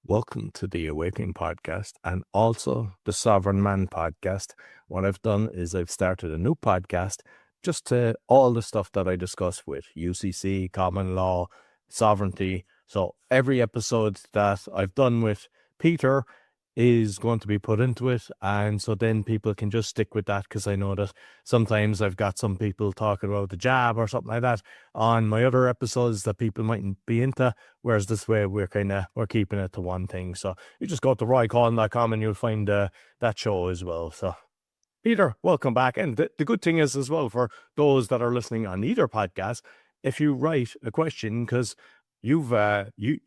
Welcome to the Awakening podcast and also the Sovereign Man podcast. What I've done is I've started a new podcast just to all the stuff that I discuss with UCC, common law, sovereignty. So every episode that I've done with Peter is going to be put into it. And so then people can just stick with that, because I know that sometimes I've got some people talking about the jab or something like that on my other episodes that people mightn't be into. Whereas this way we're keeping it to one thing. So you just go to roycollin.com and you'll find that show as well. So Peter, welcome back. And the good thing is as well, for those that are listening on either podcast, if you write a question, because you've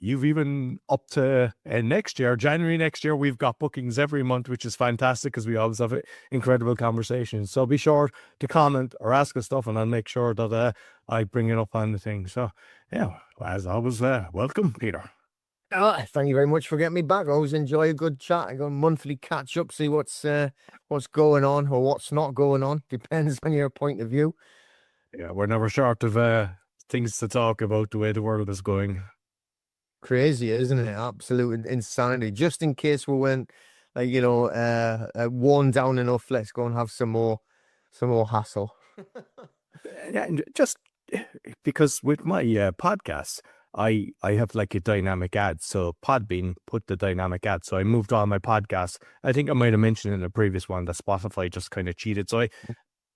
even up to next year, January next year, we've got bookings every month, which is fantastic because we always have incredible conversations. So be sure to comment or ask us stuff, and I'll make sure that I bring it up on the thing. So yeah, as always, welcome, Peter. Oh, thank you very much for getting me back. I always enjoy a good chat. I got a monthly catch up, see what's going on or what's not going on. Depends on your point of view. Yeah, we're never short of things to talk about the way the world is going. Crazy, isn't it? Absolute insanity. Just in case we went, worn down enough, let's go and have some more hassle. Yeah, and just because with my podcasts, I have like a dynamic ad. So Podbean put the dynamic ad. So I moved all my podcasts. I think I might have mentioned in a previous one that Spotify just kind of cheated. So I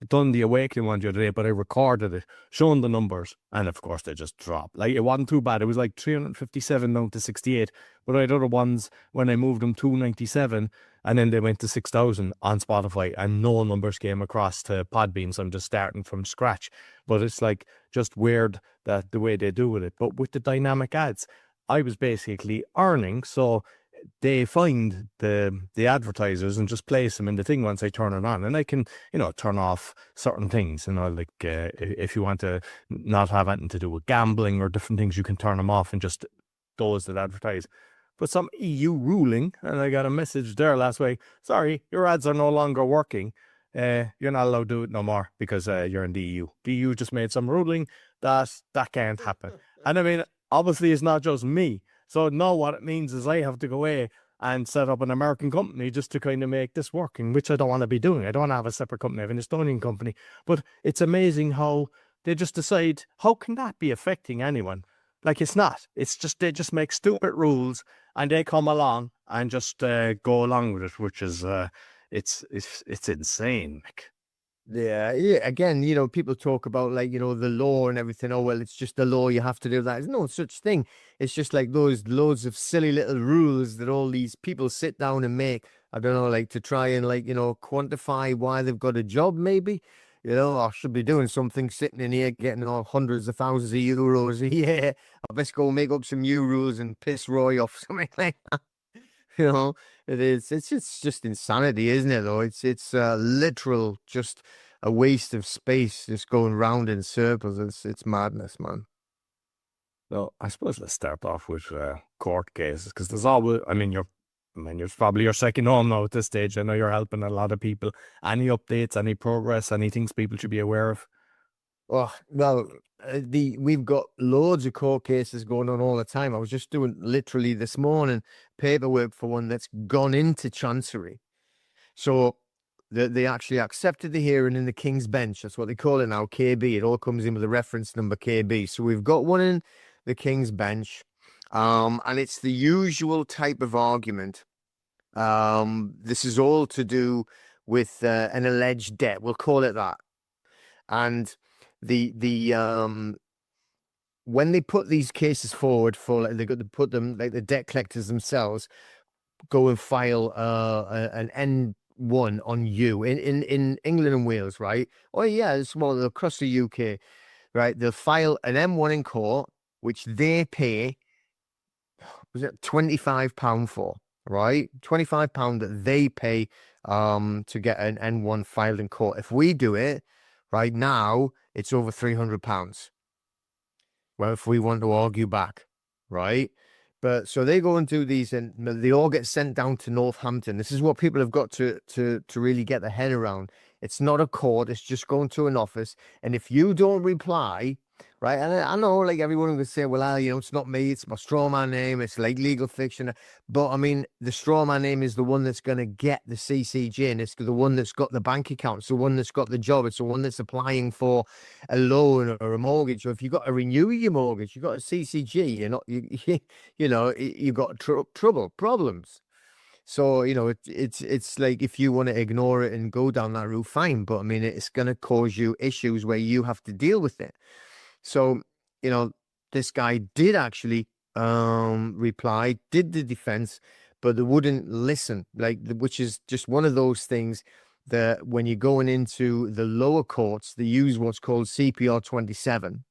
done the Awakening one the other day, but I recorded it, showing the numbers, and of course they just dropped. Like, it wasn't too bad. It was like 357 down to 68, but I had other ones when I moved them 297, and then they went to 6,000 on Spotify, and no numbers came across to Podbean, so I'm just starting from scratch. But it's like just weird that the way they do with it. But with the dynamic ads, I was basically earning, so they find the advertisers and just place them in the thing once I turn it on, and I can turn off certain things, like if you want to not have anything to do with gambling or different things, you can turn them off and just those that advertise. But some EU ruling, and I got a message there last week, sorry, your ads are no longer working, you're not allowed to do it no more because you're in the EU. The EU just made some ruling that can't happen. And I mean, obviously it's not just me. So now what it means is I have to go away and set up an American company just to kind of make this working, which I don't want to be doing. I don't want to have a separate company. I have an Estonian company. But it's amazing how they just decide, how can that be affecting anyone? Like, it's not. It's just, they just make stupid rules and they come along and just go along with it, which is, it's insane. Yeah. Again, people talk about the law and everything. Oh, well, it's just the law. You have to do that. There's no such thing. It's just like those loads of silly little rules that all these people sit down and make. I don't know, like to try and quantify why they've got a job, maybe. I should be doing something, sitting in here getting all hundreds of thousands of euros a year. I best go make up some new rules and piss Roy off, something like that. It is. It's just insanity, isn't it? Though it's literal, just a waste of space, just going round in circles. It's madness, man. So I suppose let's start off with court cases, because there's always, you're probably your second home now at this stage. I know you're helping a lot of people. Any updates, any progress, any things people should be aware of? Oh, well, we've got loads of court cases going on all the time. I was just doing literally this morning paperwork for one that's gone into chancery. So they actually accepted the hearing in the King's Bench. That's what they call it now, KB. It all comes in with a reference number, KB. So we've got one in the King's Bench, and it's the usual type of argument. This is all to do with an alleged debt. We'll call it that. And when they put these cases forward for, like, they got to put them, like the debt collectors themselves go and file an N1 on you in England and Wales, right? Oh yeah, it's well across the UK, right? They'll file an M1 in court, which they pay, was it £25 for, right? £25 that they pay to get an N1 filed in court. If we do it right now, it's over £300. Well, if we want to argue back, right? But so they go and do these, and they all get sent down to Northampton. This is what people have got to really get their head around. It's not a court; it's just going to an office. And if you don't reply, right? And I know, like, everyone would say, well, it's not me, it's my straw man name, it's like legal fiction. But I mean, the straw man name is the one that's going to get the CCJ, and it's the one that's got the bank account, it's the one that's got the job, it's the one that's applying for a loan or a mortgage. Or if you've got to renew your mortgage, you've got a CCJ, you've got problems. So, it's like, if you want to ignore it and go down that route, fine. But I mean, it's going to cause you issues where you have to deal with it. So, this guy did actually reply, did the defense, but they wouldn't listen, which is just one of those things that when you're going into the lower courts, they use what's called CPR 27,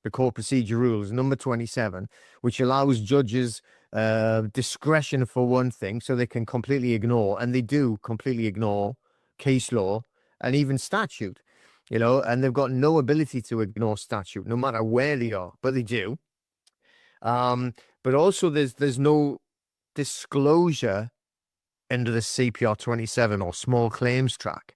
the Court Procedure Rules, number 27, which allows judges discretion for one thing, so they can completely ignore, and they do completely ignore, case law and even statute. And they've got no ability to ignore statute, no matter where they are, but they do. But also there's no disclosure under the CPR 27 or small claims track.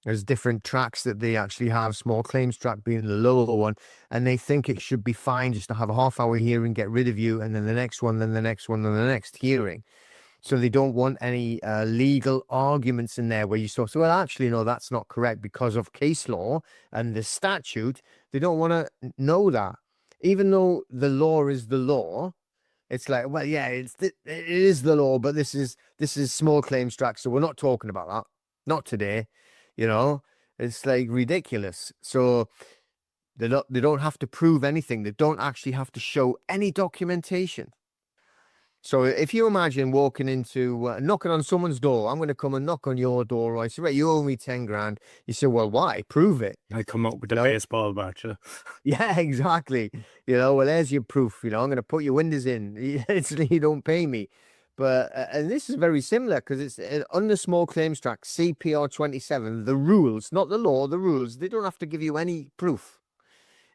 There's different tracks that they actually have, small claims track being the lower one, and they think it should be fine just to have a half-hour hearing, get rid of you, and then the next one, then the next one, then the next hearing. So they don't want any legal arguments in there where you sort of say, well, actually, no, that's not correct because of case law and the statute. They don't want to know that. Even though the law is the law, it's like, well, yeah, it is the law, but this is small claims track, so we're not talking about that. Not today. It's like ridiculous. So they don't have to prove anything. They don't actually have to show any documentation. So if you imagine walking into, knocking on someone's door, I'm going to come and knock on your door. I say, right, you owe me 10 grand. You say, well, why? Prove it. I come up with a baseball bat. Yeah, exactly. Well, there's your proof. I'm going to put your windows in. You don't pay me. But, and this is very similar because it's under small claims track, CPR 27, the rules, not the law, the rules. They don't have to give you any proof.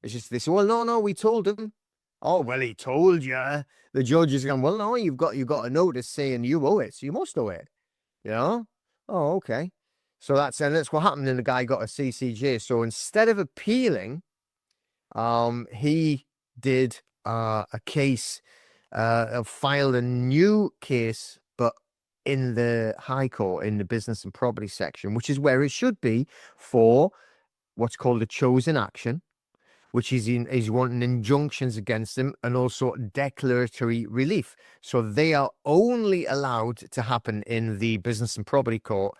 It's just this. Well, no, we told him. Oh, well, he told you. The judge is going, well, no, you've got a notice saying you owe it, so you must owe it. Oh, okay. So that's what happened, and the guy got a CCJ. So instead of appealing, he did a case, filed a new case, but in the High Court, in the business and property section, which is where it should be for what's called a chosen action, which he's wanting injunctions against them and also declaratory relief. So they are only allowed to happen in the business and property court,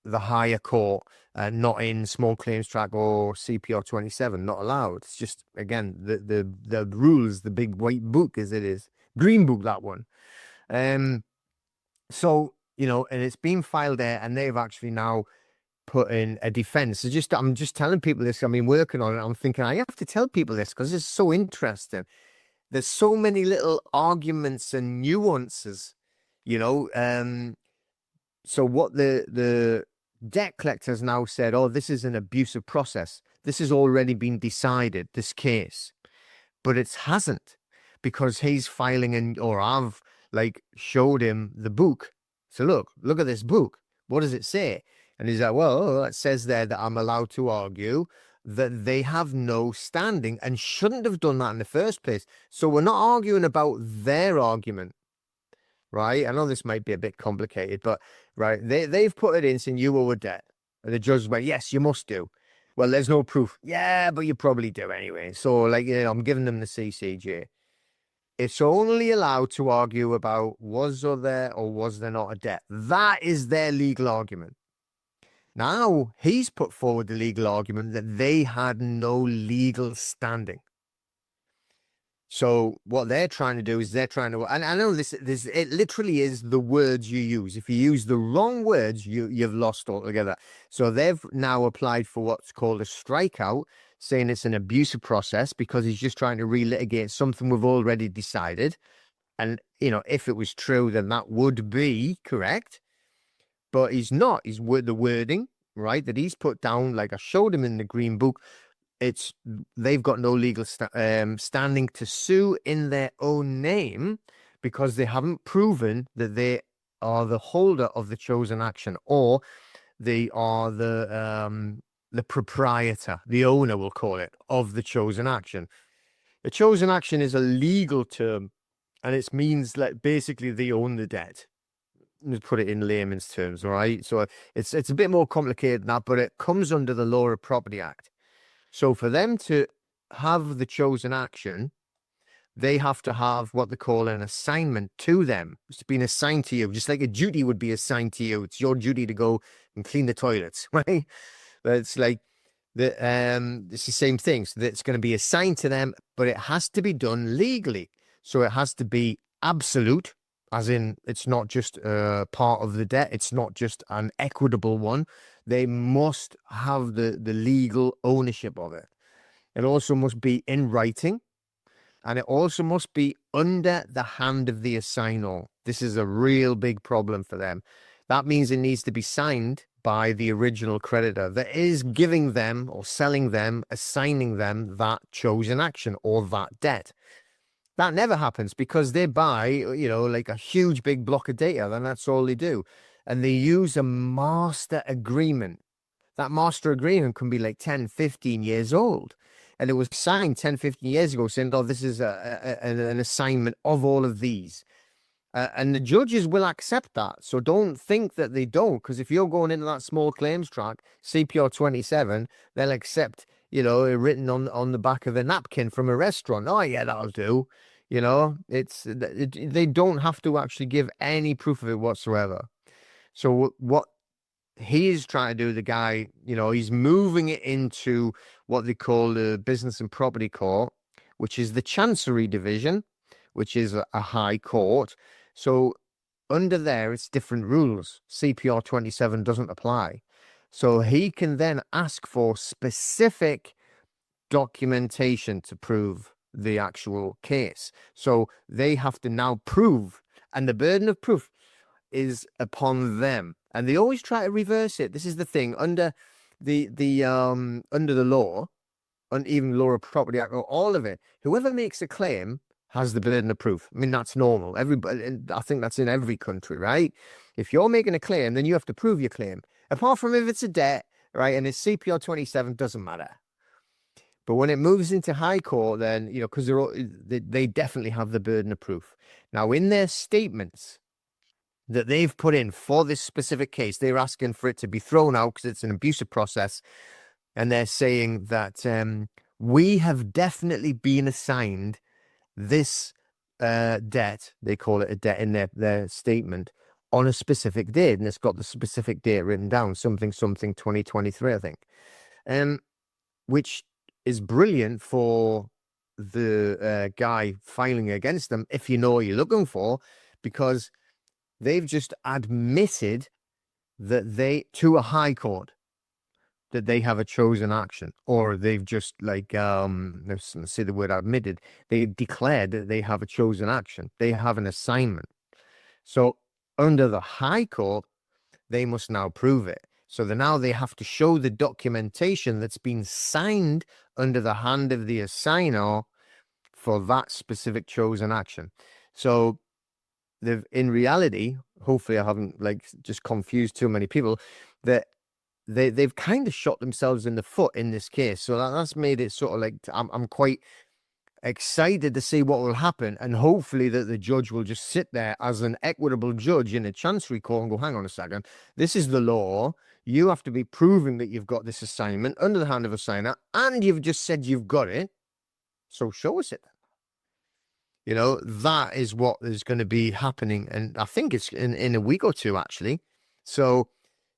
the higher court, not in small claims track or CPR 27, not allowed. It's just, again, the rules, the big white book as it is, green book, that one. So, and it's been filed there, and they've actually now put in a defense. So I'm just telling people this. I've been working on it. I'm thinking I have to tell people this because it's so interesting. There's so many little arguments and nuances, So what the debt collectors now said, oh, this is an abusive process. This has already been decided, this case, but it hasn't, because he's filing or I've showed him the book. So look at this book. What does it say? And he's like, well, it says there that I'm allowed to argue that they have no standing and shouldn't have done that in the first place. So we're not arguing about their argument, right? I know this might be a bit complicated, but right, they've put it in saying you owe a debt. And the judge went, yes, you must do. Well, there's no proof. Yeah, but you probably do anyway. So I'm giving them the CCJ. It's only allowed to argue about was there or was there not a debt. That is their legal argument. Now, he's put forward the legal argument that they had no legal standing. So what they're trying to do is and I know this, it literally is the words you use. If you use the wrong words, you've lost altogether. So they've now applied for what's called a strikeout, saying it's an abusive process because he's just trying to relitigate something we've already decided. And, if it was true, then that would be correct. But he's not. He's the wording, right, that he's put down, like I showed him in the green book. They've got no legal standing to sue in their own name because they haven't proven that they are the holder of the chosen action, or they are the the proprietor, the owner, we'll call it, of the chosen action. A chosen action is a legal term, and it means that basically they own the debt. Let's put it in layman's terms, all right? So it's a bit more complicated than that, but it comes under the Law of Property Act. So for them to have the chosen action, they have to have what they call an assignment to them. It's been assigned to you, just like a duty would be assigned to you. It's your duty to go and clean the toilets, right? But it's like it's the same thing. So it's going to be assigned to them, but it has to be done legally. So it has to be absolute, as in it's not just part of the debt. It's not just an equitable one. They must have the legal ownership of it. It also must be in writing. And it also must be under the hand of the assignor. This is a real big problem for them. That means it needs to be signed by the original creditor that is giving them or selling them, assigning them that chosen action or that debt. That never happens because they buy, like a huge big block of data, and that's all they do. And they use a master agreement. That master agreement can be like 10, 15 years old. And it was signed 10, 15 years ago saying, oh, this is an assignment of all of these. And the judges will accept that. So don't think that they don't, because if you're going into that small claims track, CPR 27, they'll accept, written on the back of a napkin from a restaurant. Oh, yeah, that'll do. They don't have to actually give any proof of it whatsoever. So what he's trying to do, the guy, he's moving it into what they call the Business and Property Court, which is the Chancery Division, which is a high court. So under there, it's different rules. CPR 27 doesn't apply. So he can then ask for specific documentation to prove the actual case. So they have to now prove, and the burden of proof is upon them. And they always try to reverse it. This is the thing under the law, and even Law of Property Act, or all of it. Whoever makes a claim has the burden of proof. I mean, that's normal. Everybody, and I think that's in every country, right? If you're making a claim, then you have to prove your claim. Apart from if it's a debt, right, and it's CPR 27, doesn't matter. But when it moves into high court, then because they definitely have the burden of proof. Now, in their statements that they've put in for this specific case, they're asking for it to be thrown out because it's an abusive process. And they're saying that we have definitely been assigned this debt, they call it a debt in their statement, on a specific date. And it's got the specific date written down, something 2023, I think. Which is brilliant for the guy filing against them, if you know what you're looking for, because they've just admitted that to a high court that they have a chosen action, or they've just let's say the word admitted, they declared that they have a chosen action. They have an assignment. So under the high court, they must now prove it. So now they have to show the documentation that's been signed under the hand of the assigner for that specific chosen action. So in reality, hopefully I haven't just confused too many people, that they've kind of shot themselves in the foot in this case. So that's made it sort of I'm quite excited to see what will happen, and hopefully that the judge will just sit there as an equitable judge in a chancery court and go, hang on a second, this is the law. You have to be proving that you've got this assignment under the hand of a signer, and you've just said you've got it. So show us it. That is what is going to be happening. And I think it's in a week or two, actually. So,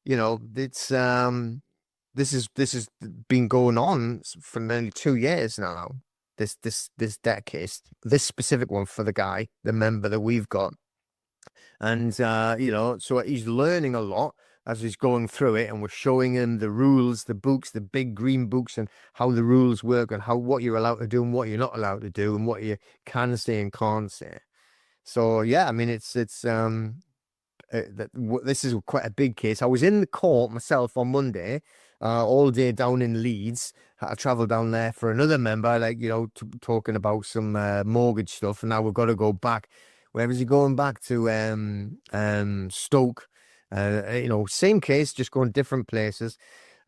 it's this has been going on for nearly 2 years now. This debt case, this specific one for the guy, the member that we've got. And so he's learning a lot as he's going through it, and we're showing him the rules, the books, the big green books, and how the rules work, and what you're allowed to do and what you're not allowed to do, and what you can say and can't say. So yeah, I mean, this is quite a big case. I was in the court myself on Monday, all day down in Leeds. I travelled down there for another member, talking about some mortgage stuff, and now we've got to go back. Where is he going back to? Stoke. Same case, just going different places.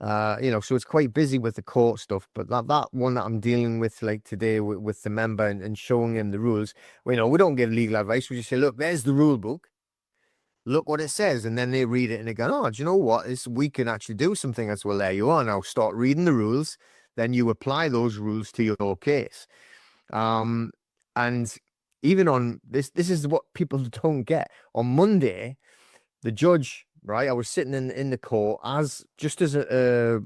So it's quite busy with the court stuff. But that one that I'm dealing with like today with the member and showing him the rules, we don't give legal advice. We just say, look, there's the rule book. Look what it says. And then they read it and they go, oh, do you know what? We can actually do something as well. There you are. Now start reading the rules. Then you apply those rules to your case. And even on this is what people don't get. On Monday, the judge, right? I was sitting in the court as a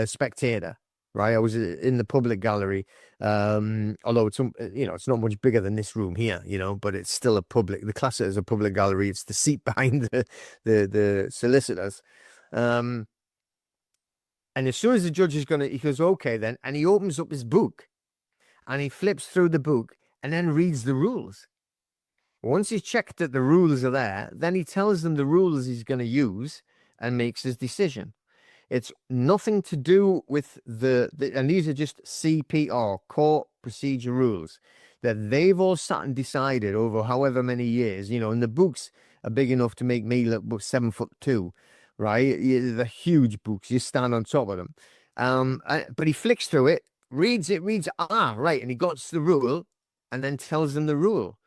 spectator, right? I was in the public gallery. Although it's not much bigger than this room here, but it's still the class it as a public gallery. It's the seat behind the solicitors. And as soon as the judge he goes, okay, then, and he opens up his book and he flips through the book and then reads the rules. Once he's checked that the rules are there, then he tells them the rules he's going to use and makes his decision. It's nothing to do with and these are just CPR, court procedure rules, that they've all sat and decided over however many years, and the books are big enough to make me look 7'2", right? They're huge books. You stand on top of them. But he flicks through it, reads, right, and he got to the rule and then tells them the rule.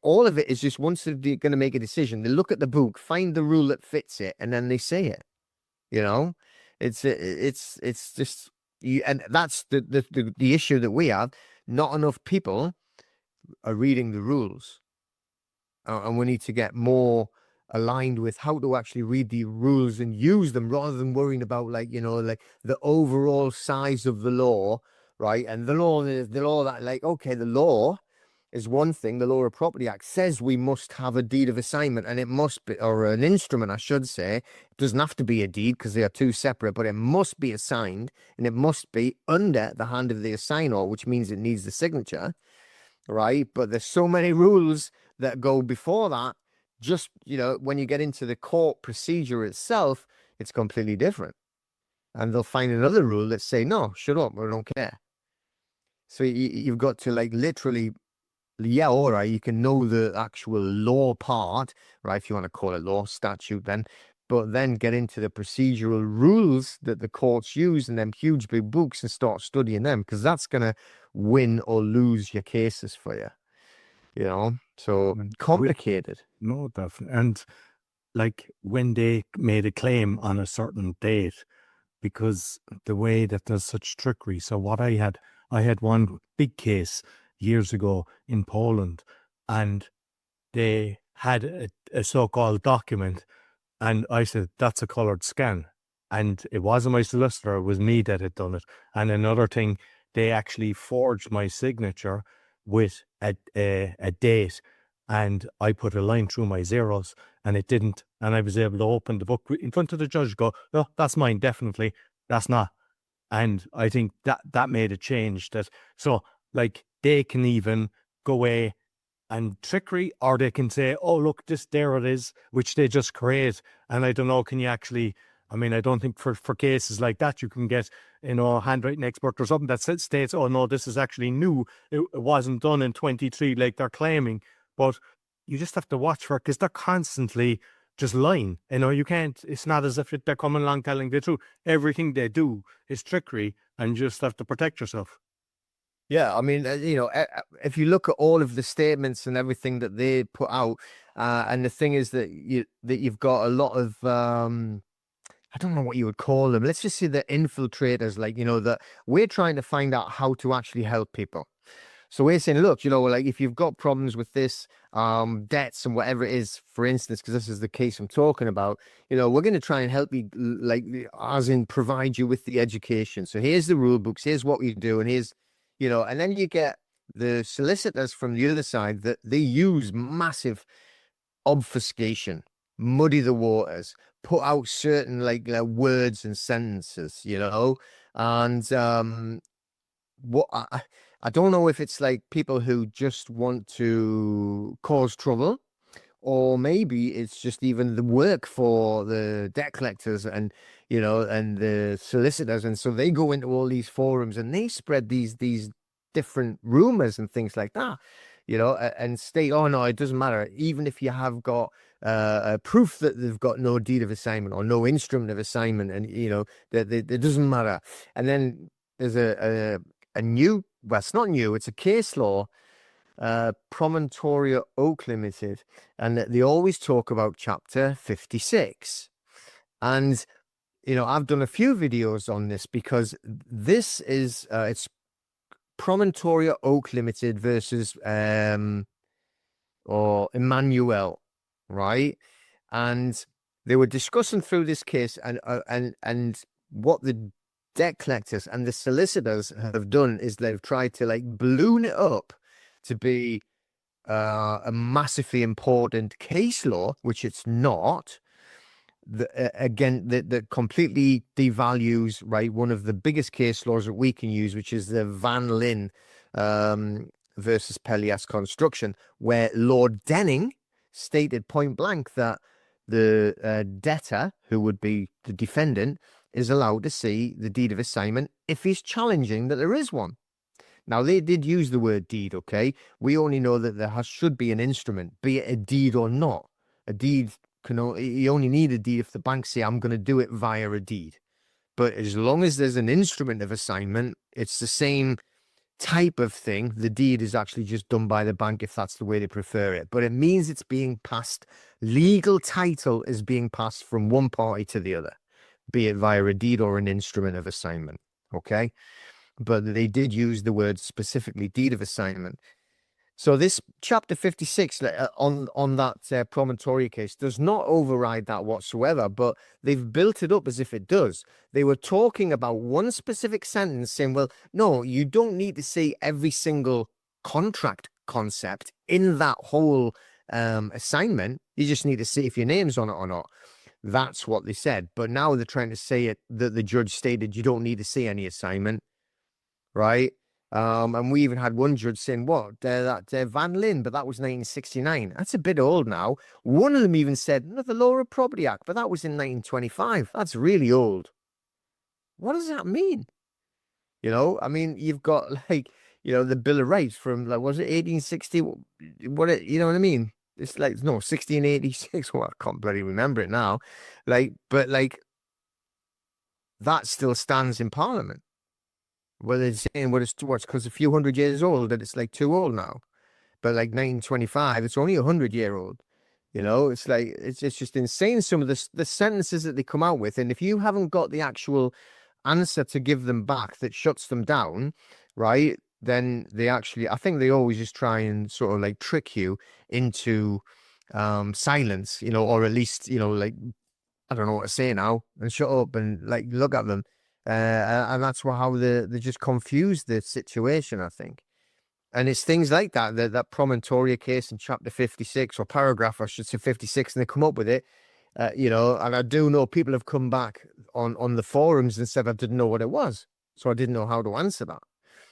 All of it is just once they're going to make a decision, they look at the book, find the rule that fits it, and then they say it. It's just and that's the issue that we have. Not enough people are reading the rules, and we need to get more aligned with how to actually read the rules and use them rather than worrying about like the overall size of the law, right? And the law that the law is one thing. The Law of Property Act says we must have a deed of assignment, and it must be, or an instrument, I should say. It doesn't have to be a deed because they are two separate, but it must be assigned, and it must be under the hand of the assigner, which means it needs the signature, right? But there's so many rules that go before that. Just, when you get into the court procedure itself, it's completely different. And they'll find another rule that say, no, shut up, I don't care. So you've got to literally, yeah, all right, you can know the actual law part, right? If you want to call it law, statute then, but then get into the procedural rules that the courts use in them huge big books and start studying them, because that's going to win or lose your cases for you, so complicated. No, definitely. And when they made a claim on a certain date, because the way that there's such trickery. So what I had one big case years ago in Poland, and they had a so-called document, and I said, that's a colored scan. And it wasn't my solicitor, it was me that had done it. And another thing, they actually forged my signature with a date, and I put a line through my zeros, and it didn't. And I was able to open the book in front of the judge, go, no, that's mine, definitely. That's not. And I think that made a change. So they can even go away and trickery, or they can say, oh, look, there it is, which they just create. And I don't know, can you actually, I don't think for cases like that, you can get, a handwriting expert or something that states, oh, no, this is actually new. It wasn't done in 23 like they're claiming. But you just have to watch for it, because they're constantly just lying. You can't, it's not as if they're coming along telling the truth. Everything they do is trickery, and you just have to protect yourself. Yeah, if you look at all of the statements and everything that they put out, and the thing is that you've got a lot of I don't know what you would call them. Let's just say the infiltrators, that we're trying to find out how to actually help people. So we're saying, look, if you've got problems with this, debts and whatever it is, for instance, because this is the case I'm talking about, we're going to try and help you, as in provide you with the education. So here's the rule books, here's what we do, and here's, and then you get the solicitors from the other side that they use massive obfuscation, muddy the waters, put out certain words and sentences, and what I don't know if it's people who just want to cause trouble, or maybe it's just even the work for the debt collectors and and the solicitors, and so they go into all these forums and they spread these different rumors and things like that, and state, oh no, it doesn't matter, even if you have got proof that they've got no deed of assignment or no instrument of assignment, and that it doesn't matter. And then there's a new, well, it's not new, it's a case law, Promontoria Oak Limited, and they always talk about Chapter 56. And I've done a few videos on this because this is it's Promontoria Oak Limited versus or Emmanuel, right? And they were discussing through this case, and what the debt collectors and the solicitors have done is they've tried to like balloon it up to be a massively important case law, which it's not. Again, that completely devalues, right, one of the biggest case laws that we can use, which is the Lynn versus Pelias construction, where Lord Denning stated point blank that the debtor, who would be the defendant, is allowed to see the deed of assignment if he's challenging that there is one. Now, they did use the word deed, okay? We only know that there should be an instrument, be it a deed or not. A deed you only need a deed if the bank say, I'm going to do it via a deed. But as long as there's an instrument of assignment, it's the same type of thing. The deed is actually just done by the bank if that's the way they prefer it. But it means it's being passed. Legal title is being passed from one party to the other, be it via a deed or an instrument of assignment. Okay. But they did use the word specifically deed of assignment. So this Chapter 56 on that Promontoria case does not override that whatsoever, but they've built it up as if it does. They were talking about one specific sentence saying, well, no, you don't need to see every single contract concept in that whole assignment. You just need to see if your name's on it or not. That's what they said. But now they're trying to say it that the judge stated you don't need to see any assignment, right? And we even had one judge saying, what, that Lynn, but that was 1969. That's a bit old now. One of them even said, no, the Law of Property Act, but that was in 1925. That's really old. What does that mean? I mean, you've got like, the Bill of Rights from, like, was it 1860? You know what I mean? It's like, no, 1686. Well, I can't bloody remember it now. But that still stands in Parliament. Well, they're saying it's because a few hundred years old that it's like too old now. But like 1925, it's only 100-year old. It's like it's just insane. Some of the sentences that they come out with, and if you haven't got the actual answer to give them back that shuts them down, right? Then I think they always just try and sort of like trick you into silence, or at least like, I don't know what to say now, and shut up and like look at them. And that's how they just confuse the situation, I think. And it's things like that Promontoria case in Chapter 56, or paragraph, I should say 56, and they come up with it, and I do know people have come back on the forums and said I didn't know what it was. So I didn't know how to answer that.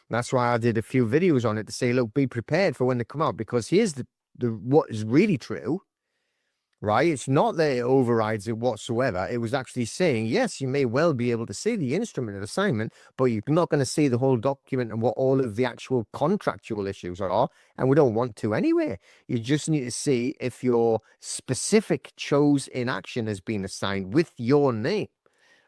And that's why I did a few videos on it to say, look, be prepared for when they come out, because here's the what is really true. Right? It's not that it overrides it whatsoever. It was actually saying, yes, you may well be able to see the instrument of assignment, but you're not going to see the whole document and what all of the actual contractual issues are. And we don't want to anyway. You just need to see if your specific chose in action has been assigned with your name.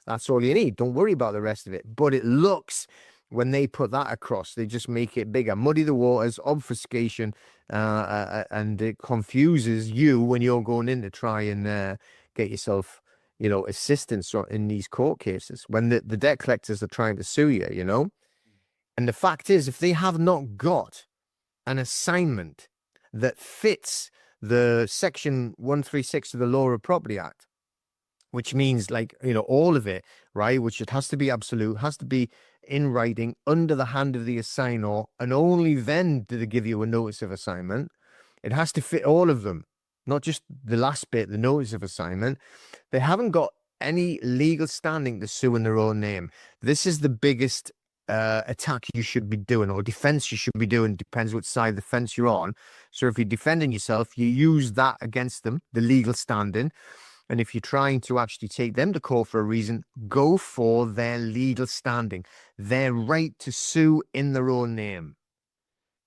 That's all you need. Don't worry about the rest of it. But it looks, when they put that across, they just make it bigger, muddy the waters, obfuscation, and it confuses you when you're going in to try and get yourself, assistance in these court cases when the debt collectors are trying to sue you, And the fact is, if they have not got an assignment that fits the Section 136 of the Law of Property Act, which means like, all of it, right? Which it has to be absolute, has to be in writing under the hand of the assigner, and only then do they give you a notice of assignment. It has to fit all of them, not just the last bit, the notice of assignment. They haven't got any legal standing to sue in their own name. This is the biggest attack you should be doing, or defense you should be doing, depends which side of the fence you're on. So if you're defending yourself, you use that against them, the legal standing. And if you're trying to actually take them to court for a reason, go for their legal standing, their right to sue in their own name.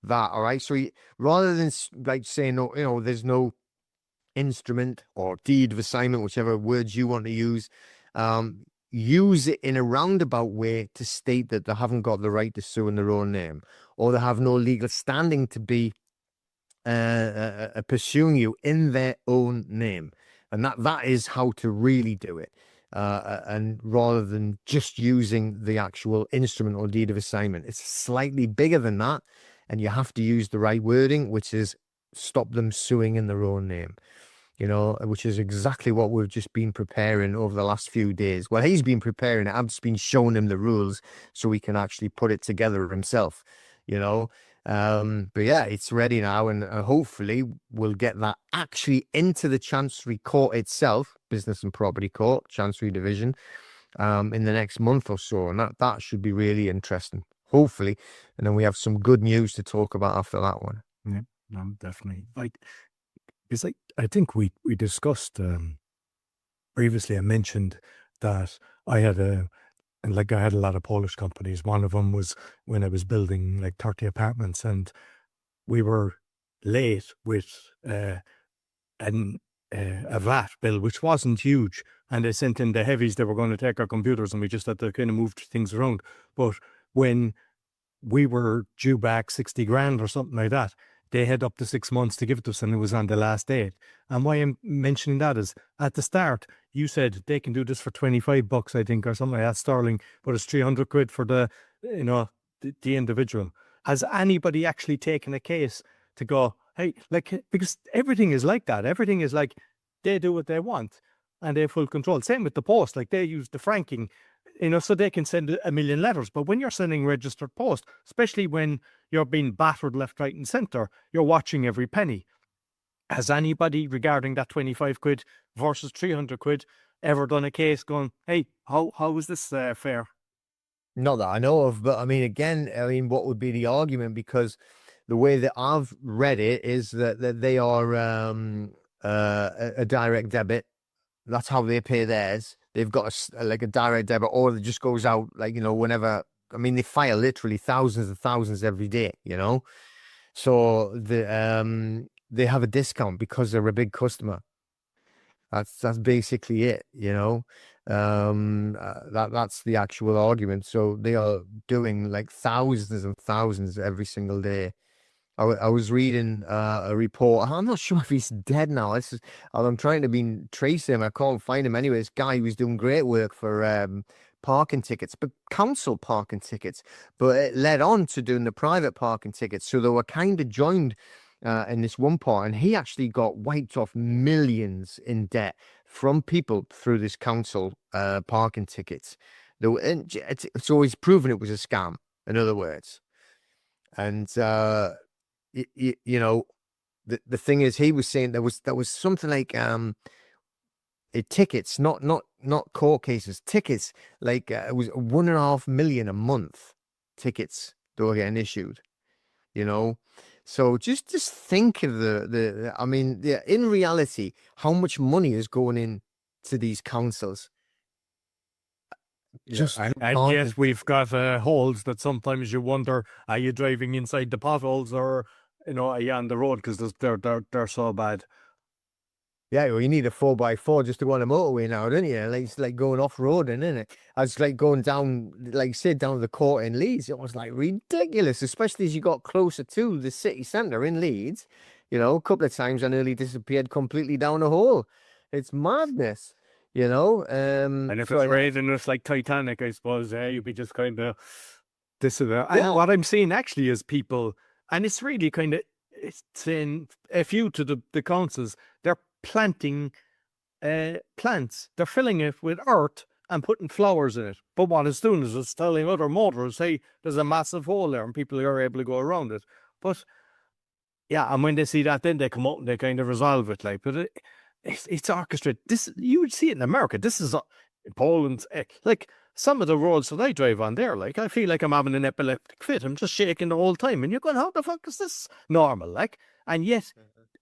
That, all right? So rather than like saying, no, there's no instrument or deed of assignment, whichever words you want to use it in a roundabout way to state that they haven't got the right to sue in their own name, or they have no legal standing to be pursuing you in their own name. And that is how to really do it. And rather than just using the actual instrument or deed of assignment, it's slightly bigger than that. And you have to use the right wording, which is stop them suing in their own name, which is exactly what we've just been preparing over the last few days. Well, he's been preparing it. I've just been showing him the rules so he can actually put it together himself, but yeah, it's ready now, and hopefully we'll get that actually into the Chancery Court itself, Business and Property Court, Chancery Division, in the next month or so, and that should be really interesting, hopefully, and then we have some good news to talk about after that one. Yeah, no, definitely. Because I think we discussed previously. I mentioned that I had a lot of Polish companies. One of them was when I was building like 30 apartments, and we were late with a VAT bill, which wasn't huge. And they sent in the heavies. They were going to take our computers, and we just had to kind of move things around. But when we were due back 60 grand or something like that, they had up to 6 months to give it to us, and it was on the last date. And why I'm mentioning that is, at the start, you said they can do this for $25, I think, or something like that, sterling, but it's 300 quid for the individual. Has anybody actually taken a case to go, hey, because everything is like that. Everything is like they do what they want and they have full control. Same with the post, like they use the franking, so they can send 1 million letters. But when you're sending registered post, especially when you're being battered left, right, and centre, you're watching every penny. Has anybody regarding that 25 quid versus 300 quid ever done a case going, hey, how is this fair? Not that I know of, but I mean, again, what would be the argument? Because the way that I've read it is that they are a direct debit. That's how they pay theirs. They've got a direct debit, or it just goes out whenever. I mean, they file literally thousands and thousands every day, so they have a discount because they're a big customer. That's basically it, that's the actual argument. So they are doing like thousands and thousands every single day. I was reading a report. I'm not sure if he's dead now. I'm trying to trace him. I can't find him anyway. This guy was doing great work for parking tickets, but council parking tickets. But it led on to doing the private parking tickets. So they were kind of joined in this one part, and he actually got wiped off millions in debt from people through this council parking tickets. So he's proven it was a scam, in other words. And the thing is, he was saying there was something like tickets, not court cases, tickets, like it was 1.5 million a month tickets that were getting issued, so just think of I mean, in reality, how much money is going in to these councils. Just and yes, we've got holes that sometimes you wonder, are you driving inside the potholes, or are you on the road, because they're so bad. Yeah, well, you need a 4x4 just to go on a motorway now, don't you? Like, it's like going off-roading, isn't it? I was like going down, like say, down the court in Leeds. It was like ridiculous, especially as you got closer to the city centre in Leeds. A couple of times I nearly disappeared completely down a hole. It's madness, And if it's raining, it's like Titanic, I suppose. You'd be just kind of this or that. Yeah. What I'm seeing actually is people, and it's really kind of, it's saying a few to the councils, they're planting plants. They're filling it with earth and putting flowers in it. But what it's doing is it's telling other motorists, hey, there's a massive hole there, and people are able to go around it. But yeah, and when they see that, then they come up and they kind of resolve it. But it's orchestrated. This, you would see it in America. This is in Poland. Like some of the roads that I drive on there, like I feel like I'm having an epileptic fit. I'm just shaking the whole time, and you're going, how the fuck is this normal? Like, and yet,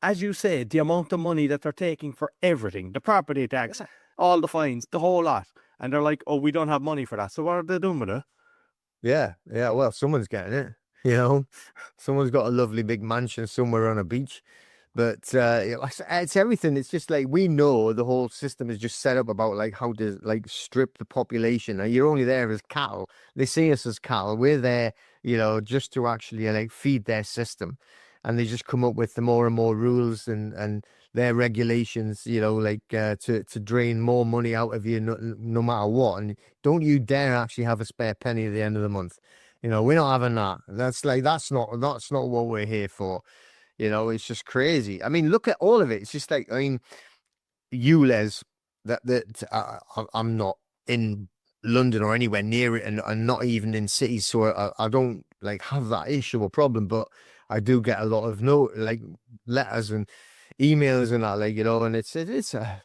as you say, the amount of money that they're taking for everything, the property tax, all the fines, the whole lot, and they're like, oh, we don't have money for that. So what are they doing with it? Yeah. Well, someone's getting it. Someone's got a lovely big mansion somewhere on a beach. But it's everything. It's just like we know the whole system is just set up about like how to like strip the population. And you're only there as cattle. They see us as cattle. We're there, just to actually like feed their system. And they just come up with the more and more rules and their regulations, like to drain more money out of you no matter what. And don't you dare actually have a spare penny at the end of the month. We're not having that. That's not what we're here for. It's just crazy. I mean, look at all of it. It's just like, I mean, Les, I'm not in London or anywhere near it, and not even in cities, so I don't like have that issue or problem. But I do get a lot of letters and emails and that, and it's a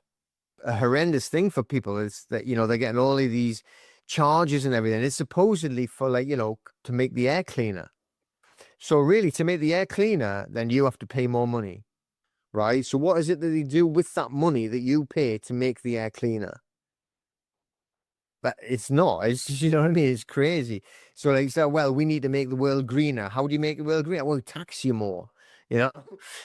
horrendous thing for people. It's that they're getting all of these charges and everything. It's supposedly for to make the air cleaner. So really, to make the air cleaner, then you have to pay more money, right? So what is it that they do with that money that you pay to make the air cleaner? But it's not. It's just, you know what I mean? It's crazy. So well, we need to make the world greener. How do you make the world greener? Well, tax you more.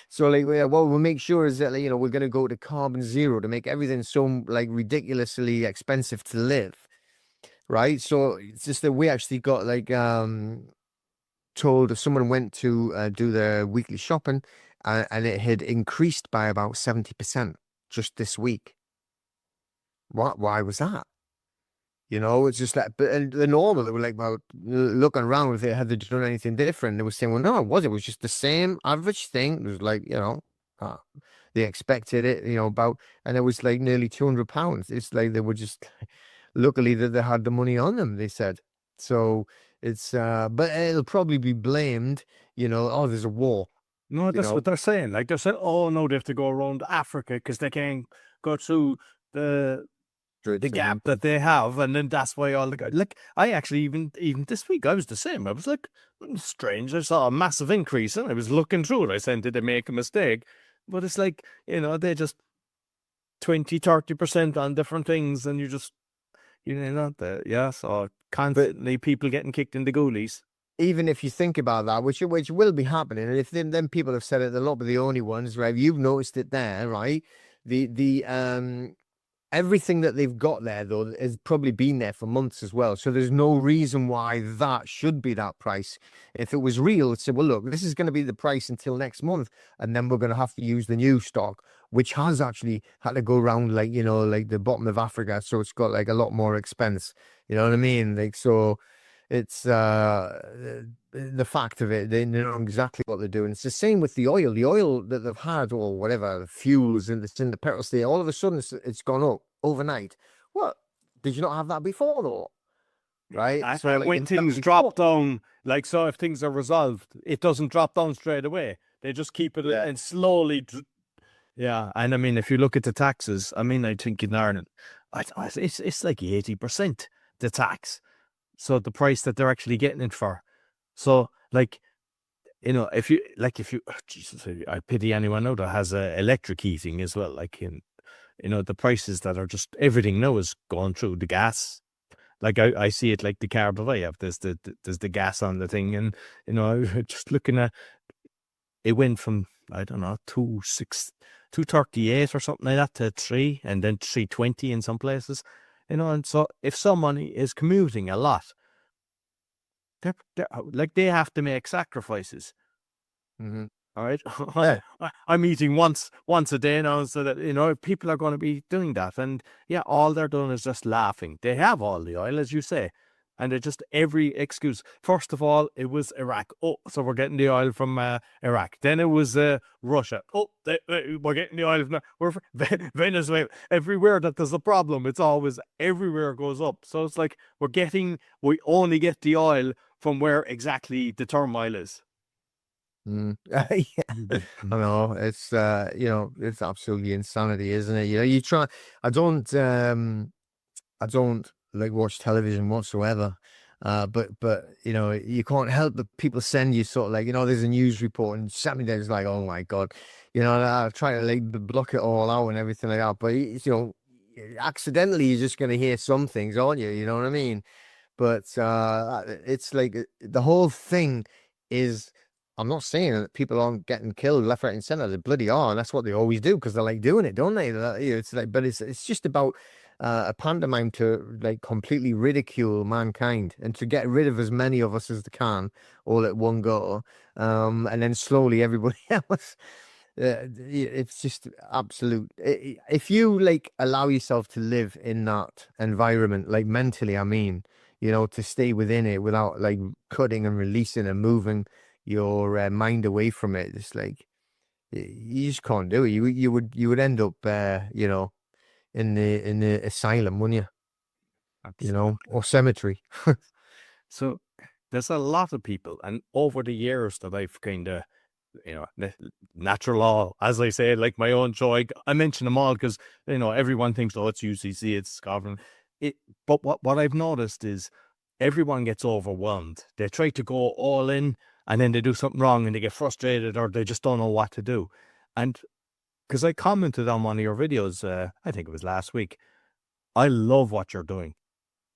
So we'll make sure is that we're going to go to carbon zero to make everything so ridiculously expensive to live, right? So it's just that we actually got told if someone went to do their weekly shopping and it had increased by about 70% just this week. Why was that? It's just like, but the normal, they were like, well, looking around if they had done anything different. They were saying, well, no, it was just the same average thing. It was like, they expected it, about, and it was like nearly £200. It's like they were just, luckily that they had the money on them, they said. So it's, but it'll probably be blamed, oh, there's a war. No, that's what they're saying. Like they're saying, oh no, they have to go around Africa because they can't go through the gap that they have, and then that's why all the guys. Like I actually even this week I was the same. I was like, strange. I saw a massive increase, and I was looking through it. I said, did they make a mistake? But it's like they just 20-30% on different things, and you just so constantly people getting kicked in the goalies. Even if you think about that, which will be happening, and if then people have said it, they're not the only ones, right? You've noticed it there, right? The everything that they've got there, though, has probably been there for months as well. So there's no reason why that should be that price. If it was real, it's say, well, look, this is going to be the price until next month, and then we're going to have to use the new stock, which has actually had to go around like the bottom of Africa, so it's got like a lot more expense. You know what I mean? Like so. It's the fact of it, they know exactly what they're doing. It's the same with the oil that they've had, or whatever, the fuels in the petrol station. All of a sudden, it's gone up overnight. What? Did you not have that before, though? Right? So when things drop down, so if things are resolved, it doesn't drop down straight away. They just keep it and slowly. Yeah, and I mean, if you look at the taxes, I mean, I think in Ireland, it's like 80% the tax. So the price that they're actually getting it for. So if you, Jesus, I pity anyone now that has electric heating as well. The prices that are just, everything now is going through the gas. Like I see it like the car that I have, there's the gas on the thing. And, just looking at, it went from, I don't know, 238 or something like that to 3, and then 320 in some places. And so if someone is commuting a lot, they have to make sacrifices. Mm-hmm. All right. I'm eating once a day now, so that people are going to be doing that. And all they're doing is just laughing. They have all the oil, as you say, and it's just every excuse. First of all, it was Iraq. Oh, so we're getting the oil from Iraq. Then it was Russia. Oh, we're getting the oil from Venezuela. Everywhere that there's a problem, it's always everywhere goes up. So it's like we only get the oil from where exactly the turmoil is. Yeah. I know it's it's absolutely insanity, isn't it? You try. I don't like watch television whatsoever. But you can't help but people send you sort of there's a news report and suddenly there's like, oh my God, I try to block it all out and everything like that. But accidentally you're just going to hear some things, aren't you? You know what I mean? But it's like the whole thing is I'm not saying that people aren't getting killed left, right, and center. They bloody are, and that's what they always do because they like doing it, don't they? It's like, but it's just about a pantomime to like completely ridicule mankind and to get rid of as many of us as they can all at one go, and then slowly everybody else. It's just absolute. If you like allow yourself to live in that environment, like mentally, I mean, to stay within it without like cutting and releasing and moving your mind away from it, it's like you just can't do it. You would end up, in the asylum, wouldn't you? Absolutely. Or cemetery. So there's a lot of people, and over the years that I've kind of, natural law, as I say, like my own show, I mention them all because, everyone thinks, oh, it's UCC, it's government. But what I've noticed is everyone gets overwhelmed. They try to go all in and then they do something wrong and they get frustrated or they just don't know what to do. And because I commented on one of your videos, I think it was last week, I love what you're doing.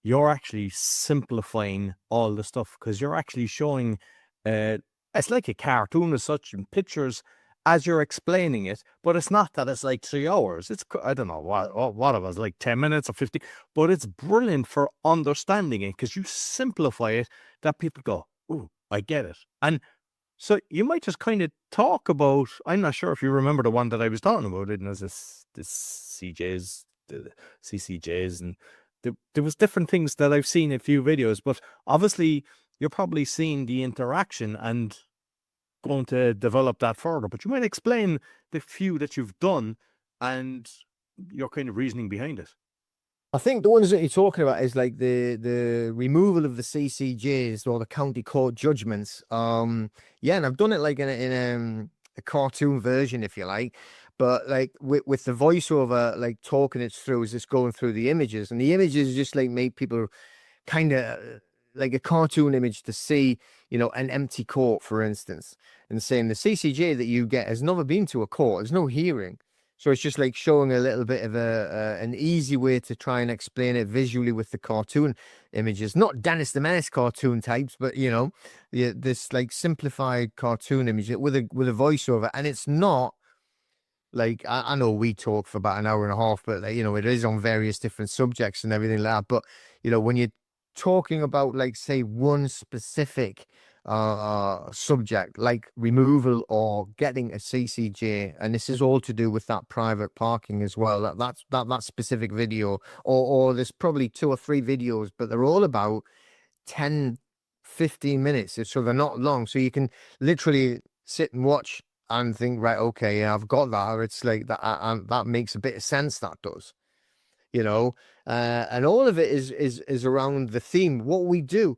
You're actually simplifying all the stuff because you're actually showing, uh, it's like a cartoon as such in pictures as you're explaining it, but it's not that it's like 3 hours. I don't know what it was, like 10 minutes or 50, but it's brilliant for understanding it because you simplify it that people go, oh, I get it. And so you might just kind of talk about, I'm not sure if you remember the one that I was talking about, it was this CJs, the CCJs, and there was different things that I've seen in a few videos, but obviously you're probably seeing the interaction and going to develop that further. But you might explain the few that you've done and your kind of reasoning behind it. I think the ones that you're talking about is like the removal of the CCJs or the county court judgments. Yeah, and I've done it like in a cartoon version, if you like, but like with the voiceover, like talking it through, is just going through the images, and the images just like make people kind of like a cartoon image to see, an empty court, for instance, and saying the CCJ that you get has never been to a court. There's no hearing. So it's just like showing a little bit of an easy way to try and explain it visually with the cartoon images, not Dennis the Menace cartoon types, but this like simplified cartoon image with a voiceover, and it's not like I know we talk for about an hour and a half, but like, it is on various different subjects and everything like that. But when you're talking about like say one specific subject like removal or getting a CCJ, and this is all to do with that private parking as well. That specific video, or there's probably 2 or 3 videos, but they're all about 10, 15 minutes. So they're not long. So you can literally sit and watch and think, right, okay, yeah, I've got that. Or it's like that, and that makes a bit of sense. That does, and all of it is around the theme. What we do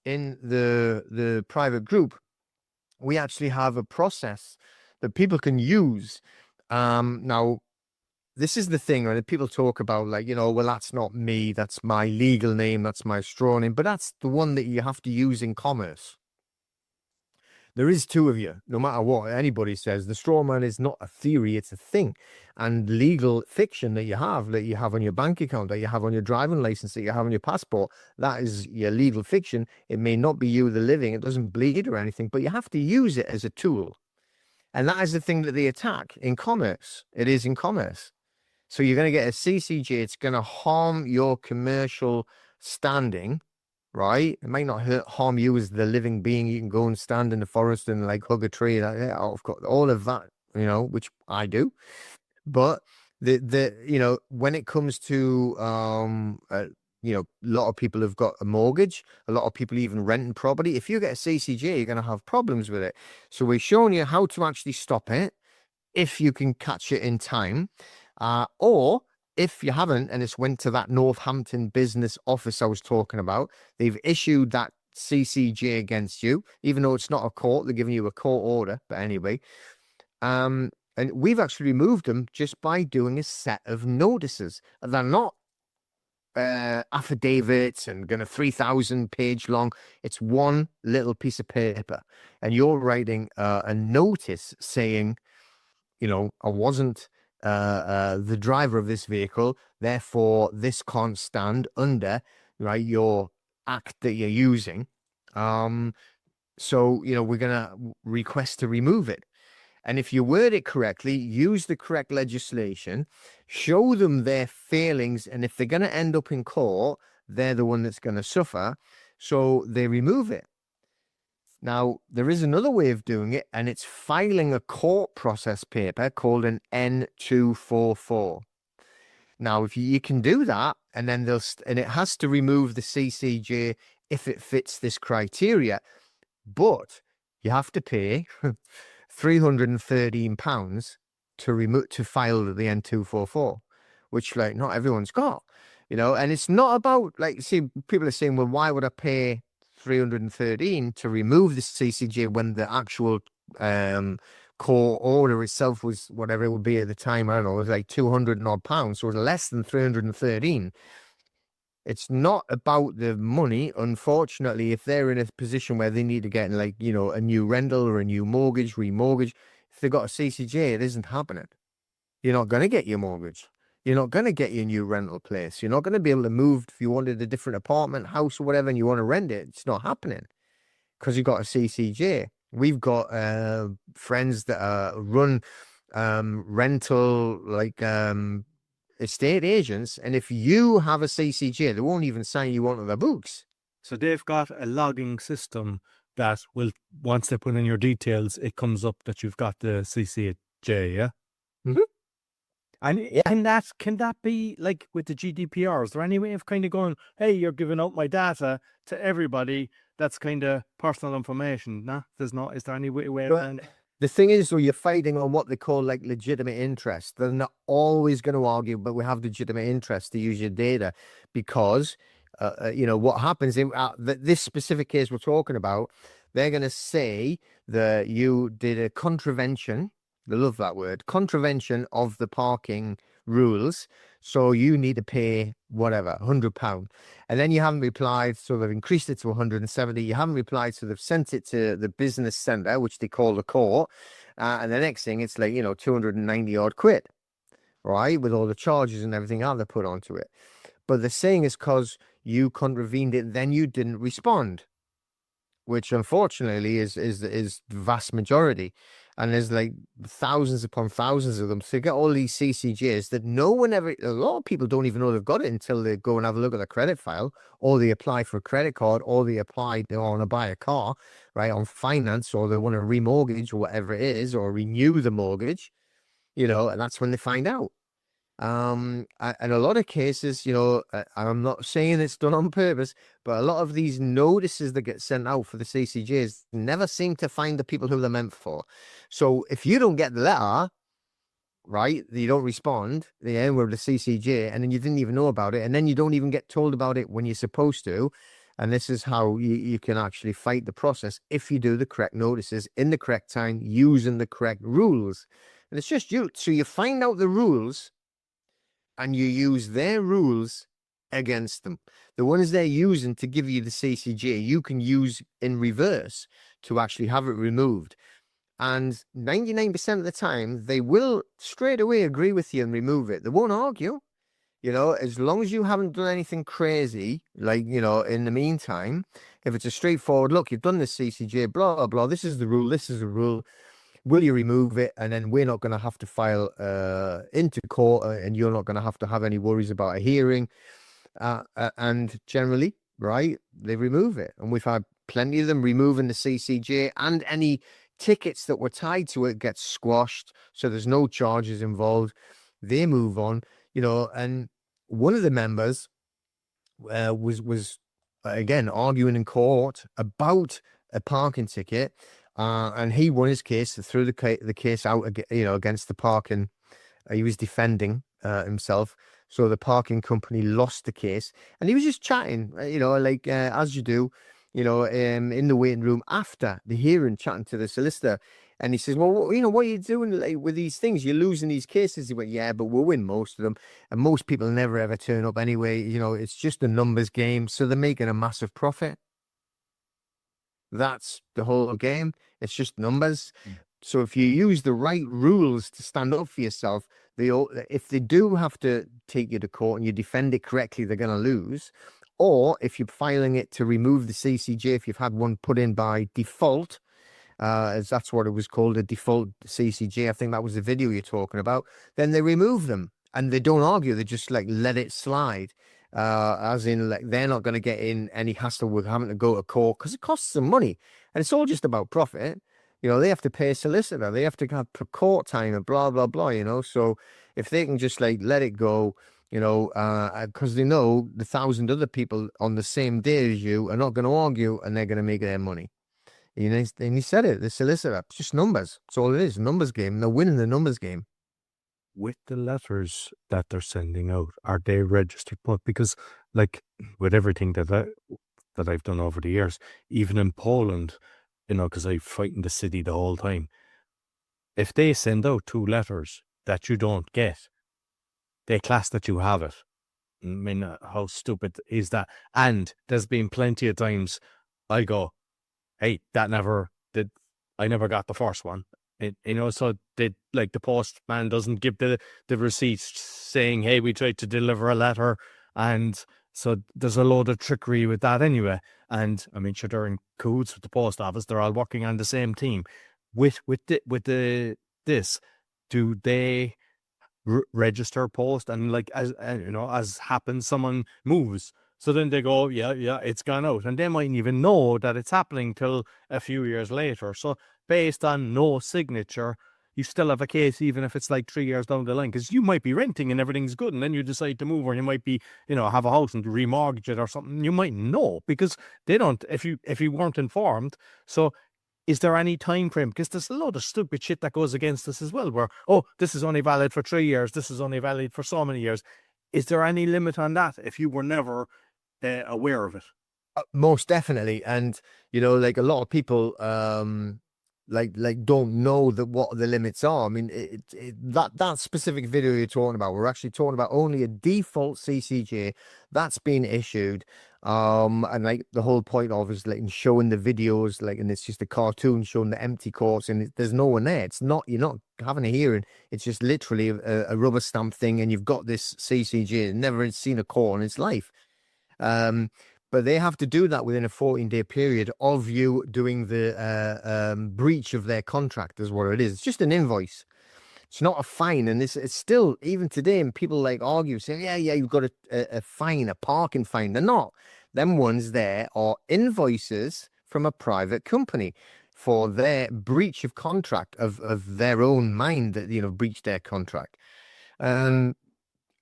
in the private group, we actually have a process that people can use. Now, this is the thing, right? People talk about like, well, that's not me. That's my legal name. That's my straw name. But that's the one that you have to use in commerce. There is two of you, no matter what anybody says. The straw man is not a theory, it's a thing. And legal fiction that you have on your bank account, that you have on your driving license, that you have on your passport, that is your legal fiction. It may not be you, the living, it doesn't bleed or anything, but you have to use it as a tool. And that is the thing that they attack in commerce. It is in commerce. So you're going to get a CCJ. It's going to harm your commercial standing, right? It might not harm you as the living being. You can go and stand in the forest and like hug a tree. I've got all of that, which I do. But when it comes to a lot of people have got a mortgage. A lot of people even renting property. If you get a CCJ, you're going to have problems with it. So we're showing you how to actually stop it if you can catch it in time, or if you haven't, and it's went to that Northampton business office I was talking about, they've issued that CCJ against you, even though it's not a court, they're giving you a court order. But anyway, and we've actually removed them just by doing a set of notices. They're not affidavits and going to 3,000 page long. It's one little piece of paper, and you're writing a notice saying, I wasn't the driver of this vehicle, therefore this can't stand under, right, your act that you're using. So, we're going to request to remove it. And if you word it correctly, use the correct legislation, show them their failings. And if they're going to end up in court, they're the one that's going to suffer. So they remove it. Now, there is another way of doing it, and it's filing a court process paper called an N244. Now, if you can do that, and then and it has to remove the CCJ if it fits this criteria, but you have to pay £313 to file the N244, which like not everyone's got, and it's not about like, see, people are saying, well, why would I pay 313 to remove the CCJ when the actual court order itself was whatever it would be at the time? I don't know, it was like 200 and odd pounds, so it was less than 313. It's not about the money. Unfortunately, if they're in a position where they need to get like, a new rental or a new mortgage, remortgage, if they've got a CCJ, it isn't happening. You're not going to get your mortgage. You're not going to get your new rental place. You're not going to be able to move if you wanted a different apartment, house, or whatever, and you want to rent it. It's not happening because you've got a CCJ. We've got friends that run rental, like estate agents, and if you have a CCJ, they won't even sign you onto their books. So they've got a logging system that will, once they put in your details, it comes up that you've got the CCJ, yeah? Mm-hmm. And Yeah. can that be like with the GDPR? Is there any way of kind of going, hey, you're giving out my data to everybody? That's kind of personal information. Nah, there's not. Is there any way around? The thing is, though, you're fighting on what they call like legitimate interest. They're not always going to argue, but we have legitimate interest to use your data because, what happens in this specific case we're talking about, they're going to say that you did a contravention. They love that word, contravention of the parking rules. So you need to pay whatever, £100. And then you haven't replied, so they've increased it to 170. You haven't replied, so they've sent it to the business centre, which they call the court. And the next thing, it's like, 290 odd quid, right? With all the charges and everything else they put onto it. But the saying is because you contravened it, then you didn't respond, which unfortunately is the vast majority. And there's like thousands upon thousands of them. So you get all these CCJs that no one ever, a lot of people don't even know they've got it until they go and have a look at the credit file, or they apply for a credit card, or they want to buy a car, right, on finance, or they want to remortgage or whatever it is, or renew the mortgage, and that's when they find out. And a lot of cases, I'm not saying it's done on purpose, but a lot of these notices that get sent out for the CCJs never seem to find the people who they're meant for. So if you don't get the letter, right, you don't respond, the end with the CCJ, and then you didn't even know about it, and then you don't even get told about it when you're supposed to. And this is how you can actually fight the process if you do the correct notices in the correct time, using the correct rules. And it's just you. So you find out the rules and you use their rules against them. The ones they're using to give you the CCJ, you can use in reverse to actually have it removed. And 99% of the time, they will straight away agree with you and remove it. They won't argue, as long as you haven't done anything crazy, like, in the meantime, if it's a straightforward, look, you've done this CCJ, blah, blah, blah, this is the rule, this is the rule. Will you remove it? And then we're not going to have to file into court, and you're not going to have any worries about a hearing. And generally, right, they remove it. And we've had plenty of them removing the CCJ, and any tickets that were tied to it get squashed. So there's no charges involved. They move on, and one of the members was again arguing in court about a parking ticket. And he won his case, threw the case out, against the parking. He was defending himself. So the parking company lost the case. And he was just chatting, like as you do, in the waiting room after the hearing, chatting to the solicitor. And he says, well, what are you doing like, with these things? You're losing these cases. He went, yeah, but we'll win most of them. And most people never, ever turn up anyway. It's just a numbers game. So they're making a massive profit. That's the whole game. It's just numbers. So if you use the right rules to stand up for yourself, if they do have to take you to court and you defend it correctly, they're going to lose. Or if you're filing it to remove the CCJ, if you've had one put in by default, as that's what it was called, a default CCJ. I think that was the video you're talking about. Then they remove them and they don't argue. They just like let it slide. As in, like, they're not going to get in any hassle with having to go to court because it costs them money, and it's all just about profit. You know, they have to pay a solicitor, they have to have court time and blah blah blah. You know, so if they can just like let it go, you know, because they know the 1,000 other people on the same day as you are not going to argue, and they're going to make their money. You know, and he said it, the solicitor, it's just numbers. That's all it is, numbers game. They're winning the numbers game. With the letters that they're sending out, are they registered? Because, like, with everything that I've done over the years, even in Poland, you know, because I fight in the city the whole time, if they send out 2 letters that you don't get, they class that you have it. I mean, how stupid is that? And there's been plenty of times I go, hey, that never did. I never got the first one. You know, so the postman doesn't give the receipt saying, hey, we tried to deliver a letter. And so there's a load of trickery with that anyway. And I mean, sure, they're in cahoots with the post office. They're all working on the same team. With this, do they register post? And like, as you know, as happens, someone moves. So then they go, yeah, it's gone out. And they mightn't even know that it's happening till a few years later. So based on no signature, you still have a case, even if it's like 3 years down the line, because you might be renting and everything's good. And then you decide to move, or you might be, you know, have a house and remortgage it or something. You might know because they don't, if you weren't informed. So is there any time frame? Because there's a lot of stupid shit that goes against us as well, where, oh, this is only valid for 3 years. This is only valid for so many years. Is there any limit on that if you were never aware of it? Most definitely. And you know, like a lot of people like don't know that what the limits are. I mean, that specific video you're talking about, we're actually talking about only a default CCJ that's been issued. And like the whole point of is like showing the videos, like, and it's just a cartoon showing the empty courts, and there's no one there. It's not, you're not having a hearing. It's just literally a rubber stamp thing, and you've got this CCJ, never seen a court in its life. But they have to do that within a 14-day period of you doing the breach of their contract, is what it is. It's just an invoice. It's not a fine. And it's still, even today, and people like argue, say, yeah, you've got a fine, a parking fine. They're not. Them ones there are invoices from a private company for their breach of contract of their own mind that, you know, breached their contract. And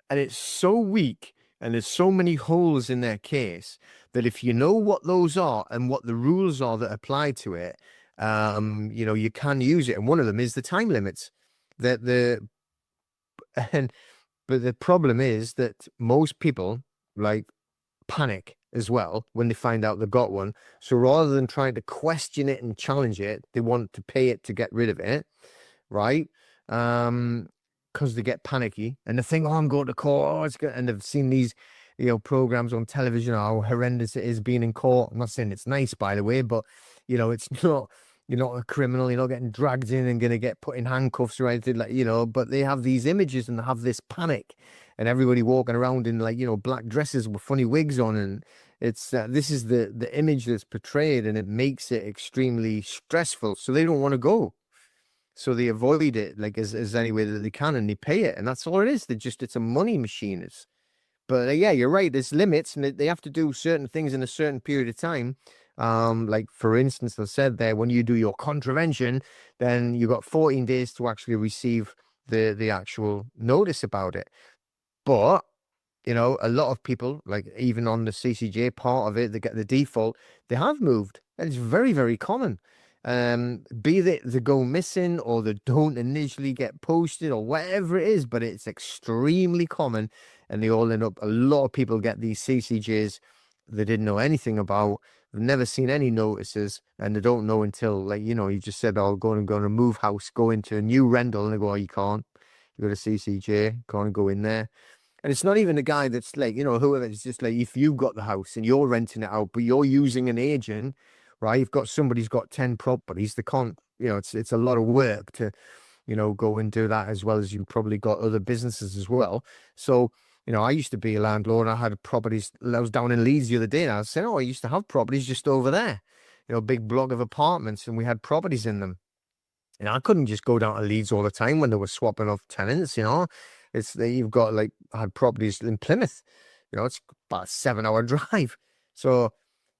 it's so weak, and there's so many holes in their case, that if you know what those are and what the rules are that apply to it, you know, you can use it. And one of them is the time limits. That and but the problem is that most people like panic as well when they find out they've got one. So rather than trying to question it and challenge it, they want to pay it to get rid of it, right? Because they get panicky and they think, oh, I'm going to court. Oh, it's good. And they've seen these, you know, programs on television, how horrendous it is being in court. I'm not saying it's nice, by the way, but you know, it's not. You're not a criminal. You're not getting dragged in and going to get put in handcuffs or anything, like, you know. But they have these images and they have this panic, and everybody walking around in, like, you know, black dresses with funny wigs on, and it's this is the image that's portrayed, and it makes it extremely stressful. So they don't want to go. So they avoid it, like, as any way that they can, and they pay it, and that's all it is. It's a money machine. But yeah, you're right. There's limits, and they have to do certain things in a certain period of time. Like for instance, I said there, when you do your contravention, then you got 14 days to actually receive the actual notice about it. But you know, a lot of people, like even on the CCJ part of it, they get the default, they have moved, and it's very, very common. Be that they go missing or they don't initially get posted or whatever it is, but it's extremely common, and they all end up. A lot of people get these CCJs they didn't know anything about. They've never seen any notices, and they don't know until, like, you know, you just said, "Oh, going to move house, go into a new rental," and they go, "Oh, you can't. You got a CCJ, can't go in there." And it's not even a guy that's like, you know, whoever. It's just like, if you've got the house and you're renting it out, but you're using an agent, right? You've got somebody's got 10 properties. They can't, you know, it's a lot of work to, you know, go and do that, as well as you've probably got other businesses as well. So You know, I used to be a landlord and I had properties. I was down in Leeds the other day and I was saying, oh, I used to have properties just over there, you know, a big block of apartments, and we had properties in them. And I couldn't just go down to Leeds all the time when they were swapping off tenants, you know. It's you've got like, I had properties in Plymouth, you know, it's about a 7-hour drive. So,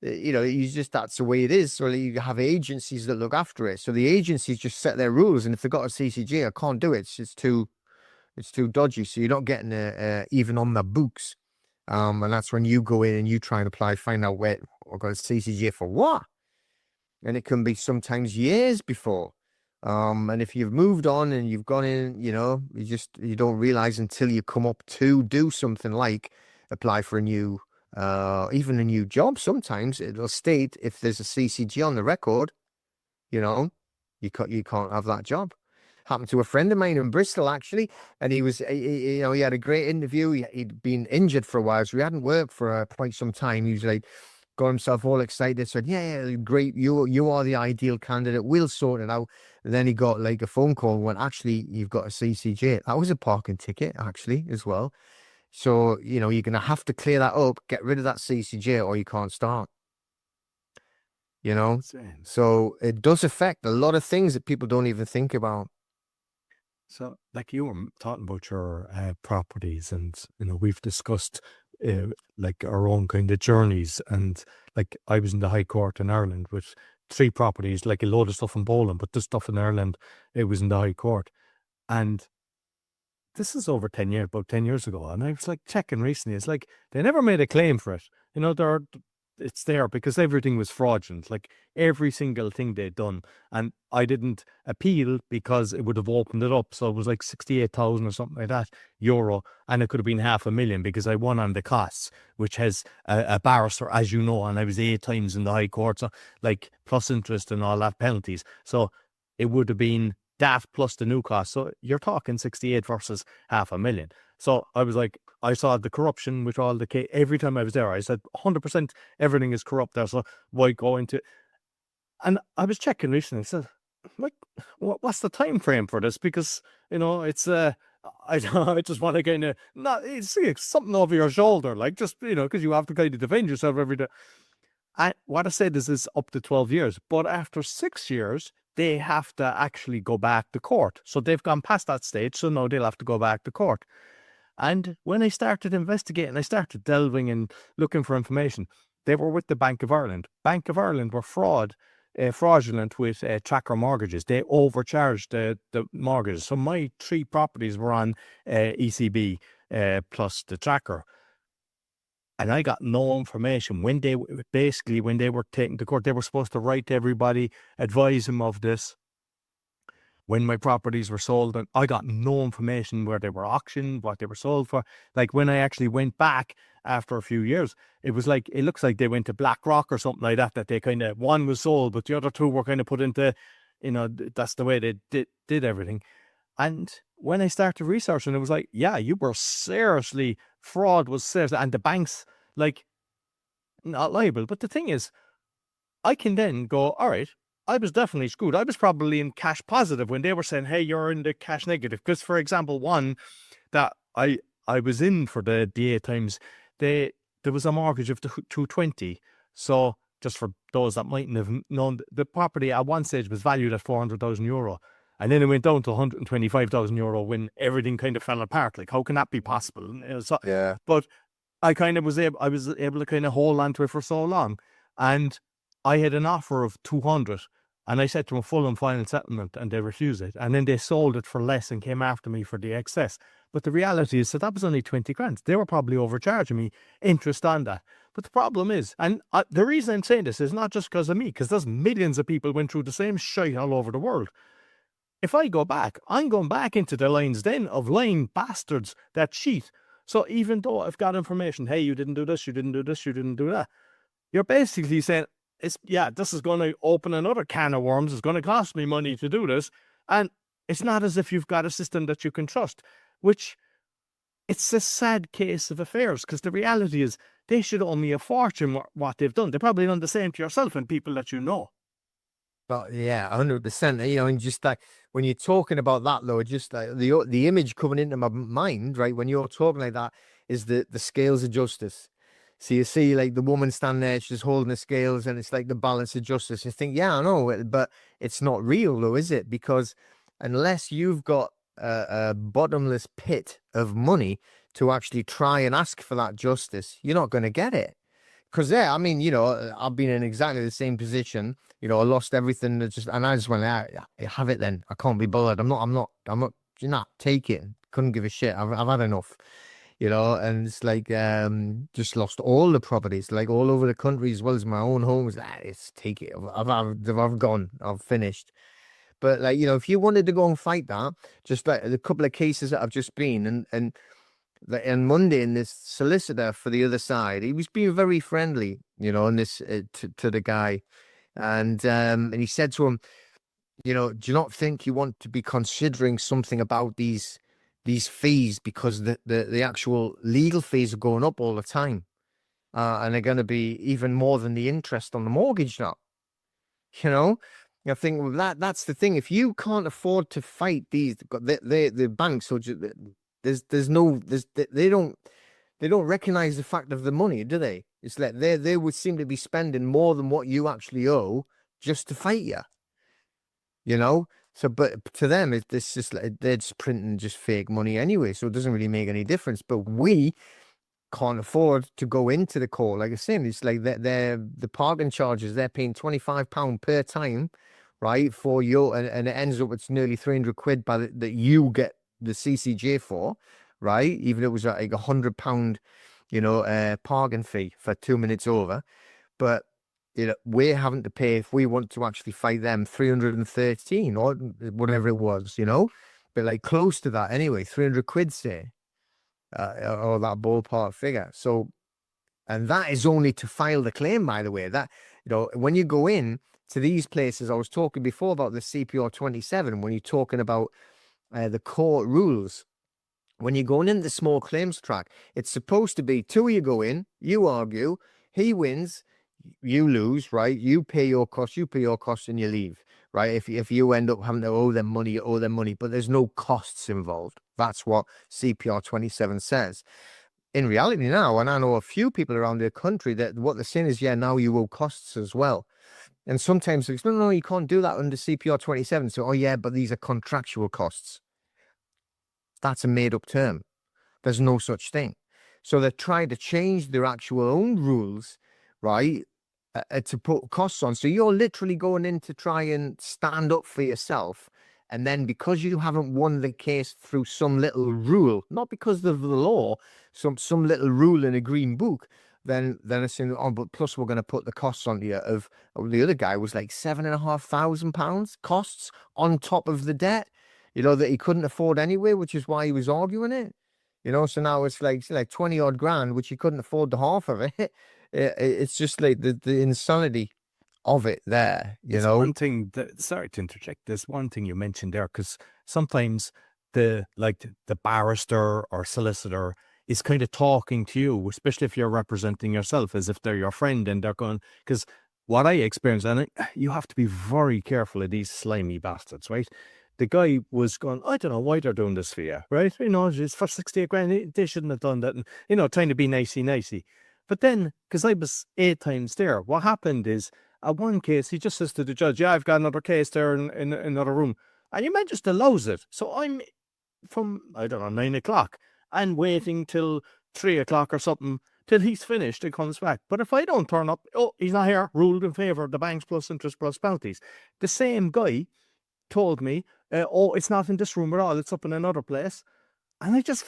you know, you just, that's the way it is. So you have agencies that look after it. So the agencies just set their rules. And if they've got a CCJ, I can't do it. It's too dodgy. So you're not getting even on the books. And that's when you go in and you try and apply, find out where I've got a CCJ for what. And it can be sometimes years before. And if you've moved on and you've gone in, you know, you don't realize until you come up to do something like apply for a new, even a new job. Sometimes it'll state if there's a CCG on the record, you know, you can't have that job. Happened to a friend of mine in Bristol, actually, and he was, you know, he had a great interview. He'd been injured for a while, so he hadn't worked for quite some time. He was like, got himself all excited, said, yeah, great, you are the ideal candidate, we'll sort it out. And then he got like a phone call when actually you've got a CCJ. That was a parking ticket, actually, as well. So, you know, you're going to have to clear that up, get rid of that CCJ, or you can't start. You know, Insane. so it does affect a lot of things that people don't even think about. So, like you were talking about your properties, and you know, we've discussed like our own kind of journeys, and like I was in the High Court in Ireland with 3 properties, like a load of stuff in Poland, but this stuff in Ireland, it was in the High Court, and this is over 10 years, about 10 years ago, and I was like checking recently. It's like they never made a claim for it. You know, it's there because everything was fraudulent, like every single thing they'd done. And I didn't appeal because it would have opened it up. So it was like 68,000 or something like that euro, and it could have been 500,000 because I won on the costs, which has a barrister, as you know, and I was 8 times in the High Court, so like plus interest and all that penalties. So it would have been that plus the new cost. So you're talking 68 versus 500,000. So I was like, I saw the corruption with all the every time I was there. I said 100% everything is corrupt there. So why go into? And I was checking recently. I said, like, what's the time frame for this? Because you know, it's I just want to kind of not it's something over your shoulder, like just you know, because you have to kind of defend yourself every day. And what I said is up to 12 years, but after 6 years, they have to actually go back to court. So they've gone past that stage. So now they'll have to go back to court. And when I started investigating, I started delving and looking for information. They were with the Bank of Ireland. Bank of Ireland were fraudulent with tracker mortgages. They overcharged the mortgages. So my 3 properties were on ECB plus the tracker. And I got no information. When they were taken to court, they were supposed to write to everybody, advise them of this. When my properties were sold, and I got no information where they were auctioned, what they were sold for. Like when I actually went back after a few years, it was like, it looks like they went to BlackRock or something like that, that they kind of, one was sold, but the other 2 were kind of put into, you know, that's the way they did everything. And when I started researching, it was like, yeah, you were seriously, fraud was serious, and the banks, like, not liable. But the thing is, I can then go, all right, I was definitely screwed. I was probably in cash positive when they were saying, hey, you're in the cash negative. Because, for example, one that I was in for the 8 times, there was a mortgage of 220. So just for those that mightn't have known, the property at one stage was valued at 400,000 euro. And then it went down to 125,000 euro when everything kind of fell apart. Like, how can that be possible? So, Yeah. but I kind of was able to kind of hold on to it for so long. And I had an offer of 200, and I said to them full and final settlement, and they refused it. And then they sold it for less and came after me for the excess. But the reality is that was only 20 grand. They were probably overcharging me interest on that. But the problem is, and the reason I'm saying this is not just because of me, because there's millions of people went through the same shite all over the world. If I go back, I'm going back into the lion's den of lying bastards that cheat. So even though I've got information, hey, you didn't do this, you didn't do this, you didn't do that, you're basically saying, this is going to open another can of worms. It's going to cost me money to do this. And it's not as if you've got a system that you can trust, which it's a sad case of affairs, because the reality is they should owe me a fortune what they've done. They've probably done the same to yourself and people that you know. But yeah, 100%. You know, and just like when you're talking about that, though, just like the image coming into my mind, right? When you're talking like that, is the scales of justice. So you see like the woman standing there, she's holding the scales, and it's like the balance of justice. You think, yeah, I know, but it's not real though, is it? Because unless you've got a bottomless pit of money to actually try and ask for that justice, you're not going to get it. Because there, I mean, I've been in exactly the same position. I lost everything. And I just went, have it then. I can't be bothered. I'm not. Take it. Couldn't give a shit. I've had enough. And it's like, just lost all the properties, like all over the country as well as my own home. It's take it. I've gone. I've finished. But like, if you wanted to go and fight that, just like the couple of cases that I've just been and Monday, and this solicitor for the other side, he was being very friendly, and this to the guy, and he said to him, do you not think you want to be considering something about these fees, because the actual legal fees are going up all the time, and they're going to be even more than the interest on the mortgage now. I think, well, that's the thing. If you can't afford to fight these, the banks, or they don't recognize the fact of the money, do they? It's like they would seem to be spending more than what you actually owe just to fight you. So, but to them, it's just like they're just printing just fake money anyway, so it doesn't really make any difference. But we can't afford to go into the court. Like I said, it's like the parking charges, they're paying £25 per time, right, for you, and it ends up it's nearly 300 quid that you get the CCJ for, right? Even if it was like £100, parking fee for 2 minutes over. But we're having to pay, if we want to actually fight them, 313 or whatever it was, but like close to that anyway, 300 quid, say, or that ballpark figure. So, and that is only to file the claim, by the way. That, when you go in to these places, I was talking before about the CPR 27, when you're talking about the court rules. When you're going in the small claims track, it's supposed to be two of you go in, you argue, he wins, you lose, right? You pay your costs, and you leave, right? If you end up having to owe them money, you owe them money, but there's no costs involved. That's what CPR 27 says. In reality now, and I know a few people around the country, that what they're saying is, yeah, now you owe costs as well. And sometimes it's, no, you can't do that under CPR 27. So, oh yeah, but these are contractual costs. That's a made up term. There's no such thing. So they're trying to change their actual own rules, right, to put costs on. So you're literally going in to try and stand up for yourself. And then because you haven't won the case through some little rule, not because of the law, some little rule in a green book, then it's saying, oh, but plus we're going to put the costs on you of the other guy was like £7,500 costs on top of the debt, that he couldn't afford anyway, which is why he was arguing it. So now it's like 20 odd grand, which he couldn't afford the half of it. It's just like the insanity of it there, One thing that, sorry to interject, there's one thing you mentioned there, because sometimes the barrister or solicitor is kind of talking to you, especially if you're representing yourself, as if they're your friend, and they're going, because what I experienced, and you have to be very careful of these slimy bastards, right? The guy was going, I don't know why they're doing this for you, right? It's for 68 grand. They shouldn't have done that. And, trying to be nicey. But then, because I was 8 times there, what happened is, at one case, he just says to the judge, yeah, I've got another case there in another room. And you might just allows it. So I'm from, 9 o'clock and waiting till 3 o'clock or something till he's finished and comes back. But if I don't turn up, he's not here, ruled in favour of the banks plus interest plus penalties. The same guy told me, it's not in this room at all, it's up in another place. And I just,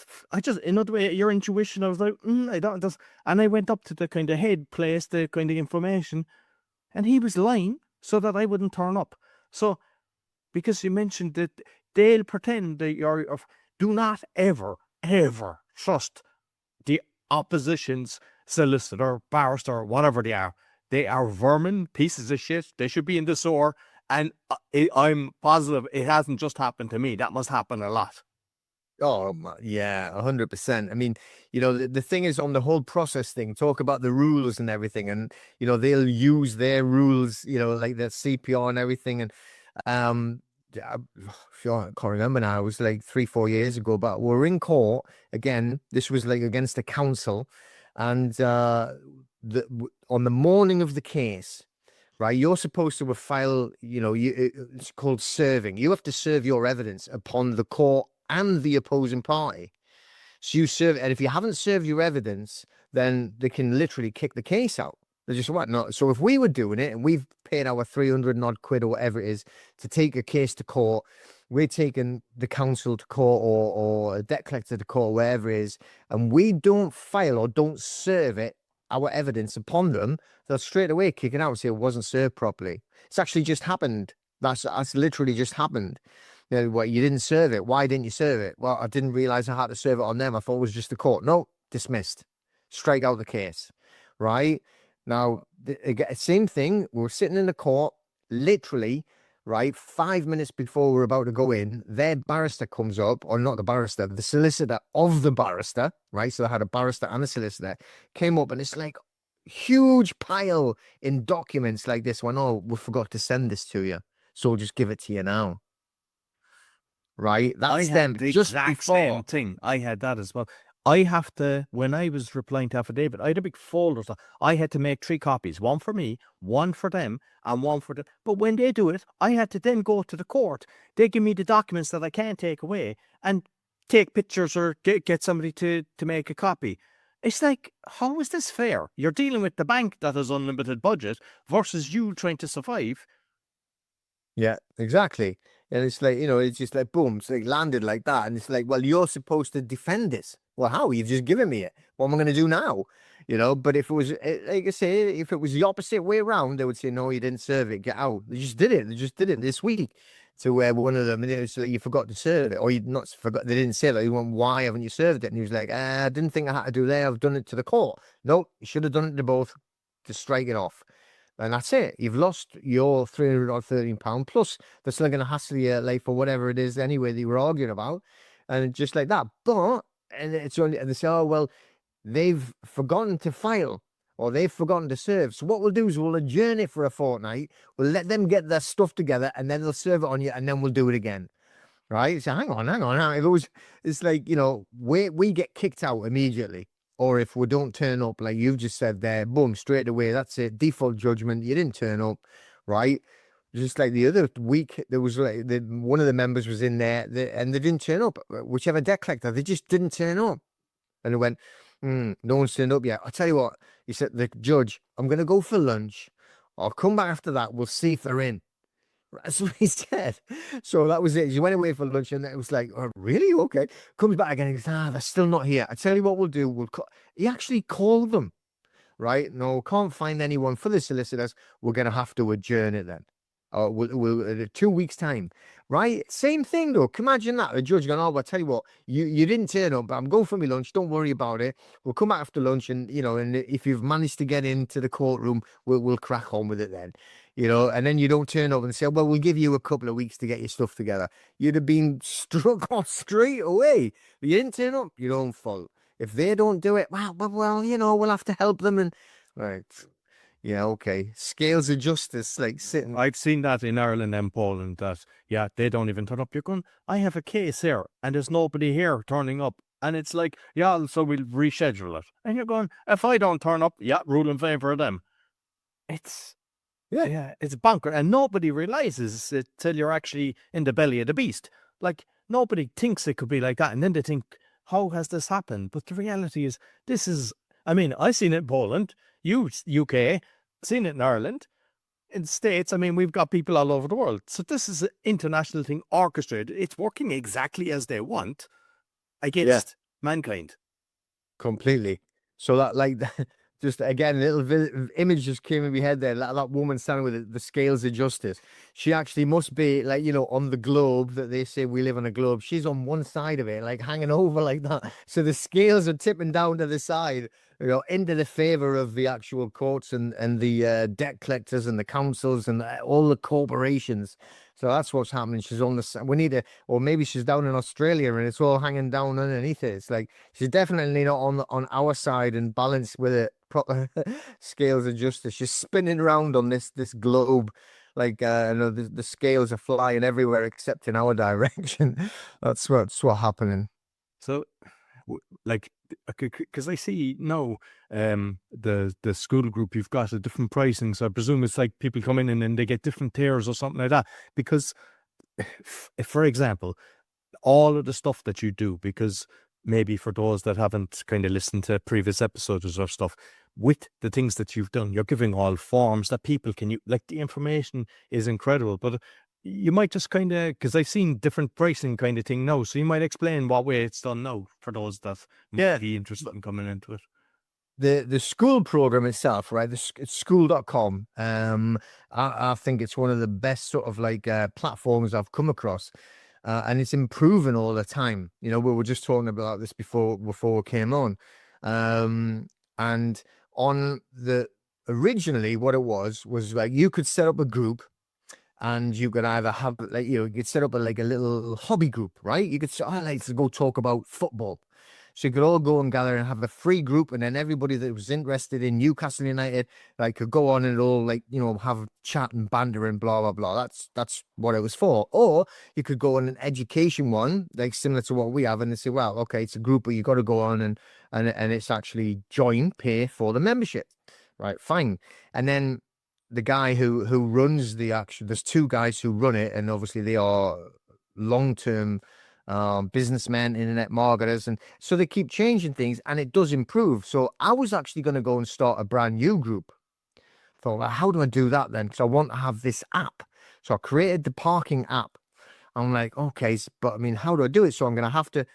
in other way, your intuition, I was like, I don't, and I went up to the kind of head place, the kind of information, and he was lying so that I wouldn't turn up. So, because you mentioned that they'll pretend that do not ever trust the opposition's solicitor, barrister, whatever they are. They are vermin, pieces of shit. They should be in the sewer. And I'm positive it hasn't just happened to me. That must happen a lot. Oh, yeah, 100%. I mean, the thing is, on the whole process thing, talk about the rules and everything, and, they'll use their rules, like the CPR and everything. And I can't remember now. It was like 3-4 years ago, but we're in court again. This was like against the council, and on the morning of the case, right? You're supposed to file. It's called serving. You have to serve your evidence upon the court and the opposing party. So you serve, and if you haven't served your evidence, then they can literally kick the case out. They're just what not. So if we were doing it and we've paid our 300 and odd quid or whatever it is to take a case to court, we're taking the council to court or a debt collector to court, wherever it is, and we don't file or don't serve our evidence upon them, they'll straight away kick it out and say it wasn't served properly. It's actually just happened. That's literally just happened. What, you didn't serve it? Why didn't you serve it? Well, I didn't realize I had to serve it on them. I thought it was just the court. No, dismissed. Strike out the case. Right? Now, same thing. We're sitting in the court, literally, right? 5 minutes before we're about to go in, their barrister comes up, or not the barrister, the solicitor of the barrister, right? So they had a barrister and a solicitor, came up, and it's like huge pile in documents like this one. Oh, we forgot to send this to you, so we'll just give it to you now. Right? That's them. The just exact before. same thing. I had that as well. I have to, when I was replying to affidavit, I had a big folder. So I had to make 3 copies, one for me, one for them, and one for them. But when they do it, I had to then go to the court. They give me the documents that I can't take away and take pictures or get somebody to make a copy. It's like, how is this fair? You're dealing with the bank that has unlimited budget versus you trying to survive. Yeah, exactly. And it's like, it's just like, boom, it's like landed like that. And it's like, well, you're supposed to defend this. Well, how? You've just given me it. What am I going to do now? But if it was, like I say, if it was the opposite way around, they would say, no, you didn't serve it. Get out. They just did it. They just did it this week to where one of them, it was like, you forgot to serve it, or you not forgot. They didn't say that. You went, why haven't you served it? And he was like, I didn't think I had to do that. I've done it to the court. Nope, you should have done it to both to strike it off. And that's it. You've lost your £313 plus they're still going to hassle you like for whatever it is anyway that you were arguing about, and just like that. But and it's only, and they say, oh well, they've forgotten to file or they've forgotten to serve. So what we'll do is we'll adjourn it for a fortnight. We'll let them get their stuff together, and then they'll serve it on you, and then we'll do it again. Right? So hang on. If it was, it's like we get kicked out immediately. Or if we don't turn up, like you've just said there, boom, straight away, that's it. Default judgment, you didn't turn up, right? Just like the other week, there was like one of the members was in there and they didn't turn up. Whichever debt collector, they just didn't turn up. And they went, no one's turned up yet. I'll tell you what, he said, the judge, I'm going to go for lunch. I'll come back after that. We'll see if they're in. That's what he said. So that was it. He went away for lunch, and it was like, oh, really? Okay. Comes back again. He goes, they're still not here. I tell you what we'll do. He actually called them, right? No, can't find anyone for the solicitors. We're going to have to adjourn it then. We'll 2 weeks time, right? Same thing though. Imagine that the judge going, oh, well, I tell you what, you didn't turn up, but I'm going for my lunch. Don't worry about it. We'll come back after lunch, and and if you've managed to get into the courtroom, we'll crack on with it then. And then you don't turn up and say, well, we'll give you a couple of weeks to get your stuff together. You'd have been struck off straight away. But you didn't turn up, your own fault. If they don't do it, well, we'll have to help them. And right. Yeah, okay. Scales of justice, like sitting. I've seen that in Ireland and Poland that, they don't even turn up. You're going, I have a case here and there's nobody here turning up. And it's like, so we'll reschedule it. And you're going, if I don't turn up, rule in favor of them. It's bonkers. And nobody realizes it till you're actually in the belly of the beast. Like, nobody thinks it could be like that. And then they think, how has this happened? But the reality is, I seen it in Poland, UK, seen it in Ireland, in the States. We've got people all over the world. So this is an international thing orchestrated. It's working exactly as they want against mankind. Completely. So that, like, just again, a little image just came in my head there. That woman standing with the scales of justice. She actually must be like, on the globe that they say we live on a globe. She's on one side of it, like hanging over like that. So the scales are tipping down to the side, into the favor of the actual courts and the debt collectors and the councils and all the corporations. So that's what's happening. She's on the, or maybe she's down in Australia and it's all hanging down underneath it. It's like, she's definitely not on our side and balanced with it. Proper scales of justice. She's spinning around on this globe, Like, I know the scales are flying everywhere except in our direction. That's what happening. So, like, because I see no, the school group you've got a different pricing, so I presume it's like people come in and then they get different tiers or something like that. Because, for example, all of the stuff that you do, because maybe for those that haven't kind of listened to previous episodes or stuff, with the things that you've done, you're giving all forms that people can use. Like, the information is incredible, but you might just kind of, because I've seen different pricing kind of thing now, so you might explain what way it's done now for those that might be interested in coming into it. The school program itself, right? It's school.com. I think it's one of the best sort of like platforms I've come across. And it's improving all the time. You know, we were just talking about this before we came on. And on the originally what it was like you could set up a group, and you could either have like you could set up like a little hobby group, right? You could say, I like to go talk about football. So you could all go and gather and have a free group, and then everybody that was interested in Newcastle United like could go on and all like have chat and banter and blah blah blah. That's what it was for. Or you could go on an education one, like similar to what we have, and they say, well, okay, it's a group, but you got to go on and it's actually pay for the membership, right? Fine. And then the guy who runs the action, there's two guys who run it, and obviously they are long-term businessmen, internet marketers, and so they keep changing things, and it does improve. So I was actually going to go and start a brand new group. Thought, well, how do I do that then? Because I want to have this app. So I created the parking app. I'm like, okay, but I mean, how do I do it? So I'm going to have to,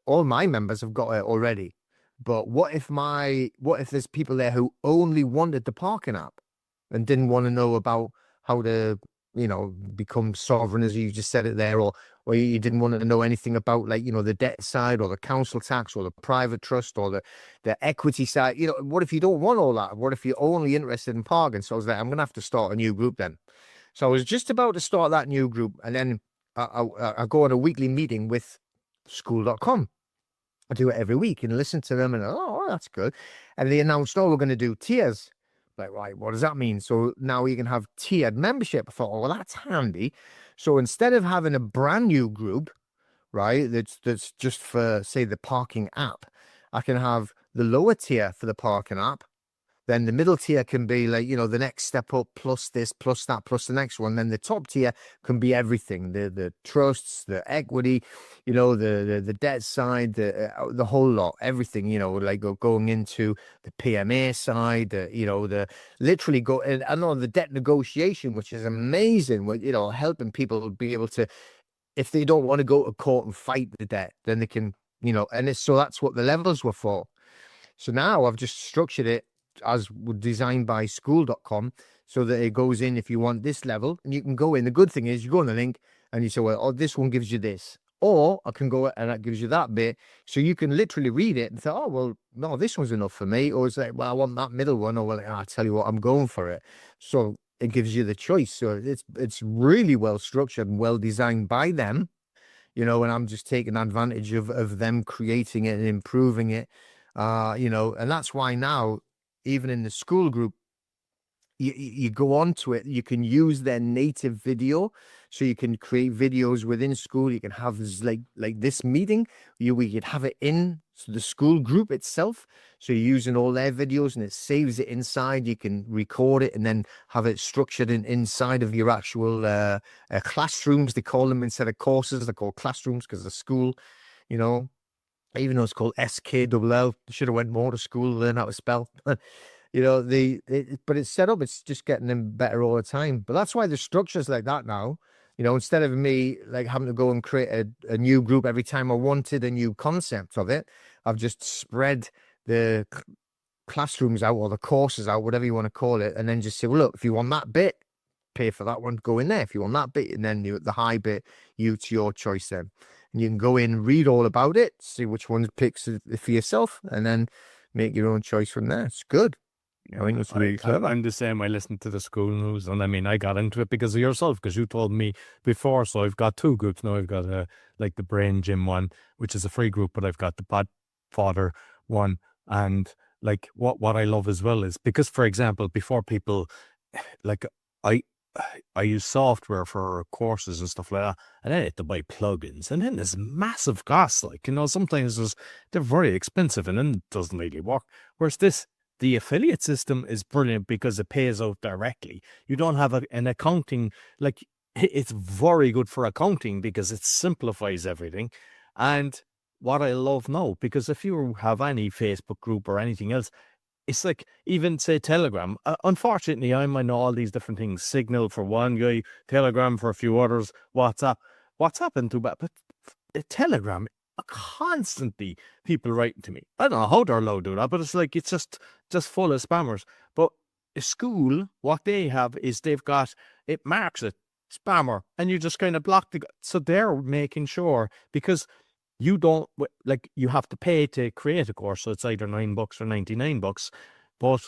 all my members have got it already. But what if there's people there who only wanted the parking app and didn't want to know about how to, become sovereign, as you just said it there, or you didn't want to know anything about like, the debt side or the council tax or the private trust or the equity side. What if you don't want all that? What if you're only interested in parking? So I was like, I'm going to have to start a new group then. So I was just about to start that new group, and then I go on a weekly meeting with school.com. I do it every week and listen to them, and oh, that's good. And they announced, oh, we're going to do tiers. Like, right, what does that mean? So now you can have tiered membership. I thought, oh, well, that's handy. So instead of having a brand new group, right, that's just for, say, the parking app, I can have the lower tier for the parking app. Then the middle tier can be like, the next step up, plus this, plus that, plus the next one. Then the top tier can be everything, the trusts, the equity, the debt side, the whole lot, everything, like going into the PMA side, the literally go, and I know the debt negotiation, which is amazing, helping people be able to, if they don't want to go to court and fight the debt, then they can, and so that's what the levels were for. So now I've just structured it as designed by school.com so that it goes in if you want this level, and you can go in. The good thing is you go on the link and you say, well, oh, this one gives you this, or I can go and that gives you that bit. So you can literally read it and say, oh, well, no, this one's enough for me. Or it's like, well, I want that middle one. Or, well, I'll tell you what, I'm going for it. So it gives you the choice. So it's really well structured and well designed by them, and I'm just taking advantage of them creating it and improving it. And that's why now, even in the school group, you go on to it, you can use their native video, so you can create videos within school. You can have this like this meeting, we could have it in the school group itself, so you're using all their videos and it saves it inside. You can record it and then have it structured inside of your actual classrooms. They call them, instead of courses, they're called classrooms because the school, even though it's called SKLL, should have went more to school to learn how to spell. But it's set up, it's just getting them better all the time. But that's why the structure's like that now. Instead of me like having to go and create a new group every time I wanted a new concept of it, I've just spread the classrooms out, or the courses out, whatever you want to call it, and then just say, well, look, if you want that bit, pay for that one, go in there. If you want that bit, and then the high bit, it's your choice then. And you can go in, read all about it, see which one picks for yourself, and then make your own choice from there. It's good. I think it's really clever. I'm the same. I listen to the school news, and I mean, I got into it because of yourself, because you told me before. So I've got two groups now. I've got like the Brain Gym one, which is a free group, but I've got the Podfather one. And like what I love as well is because, for example, before people, like I I use software for courses and stuff like that, and then I have to buy plugins, and then there's massive costs. Like, sometimes they're very expensive, and then it doesn't really work. Whereas the affiliate system is brilliant because it pays out directly. You don't have an accounting, like, it's very good for accounting because it simplifies everything. And what I love now, because if you have any Facebook group or anything else, it's like, even say Telegram. Unfortunately, I'm on all these different things. Signal for one guy, Telegram for a few others, WhatsApp. WhatsApp isn't too bad, but Telegram, constantly people writing to me. I don't know how they're allowed to do that, but it's like, it's just full of spammers. But a school, what they have is they've got, it marks it spammer, and you just kind of block so they're making sure, because you don't, like, you have to pay to create a course, so it's either $9 or $99. But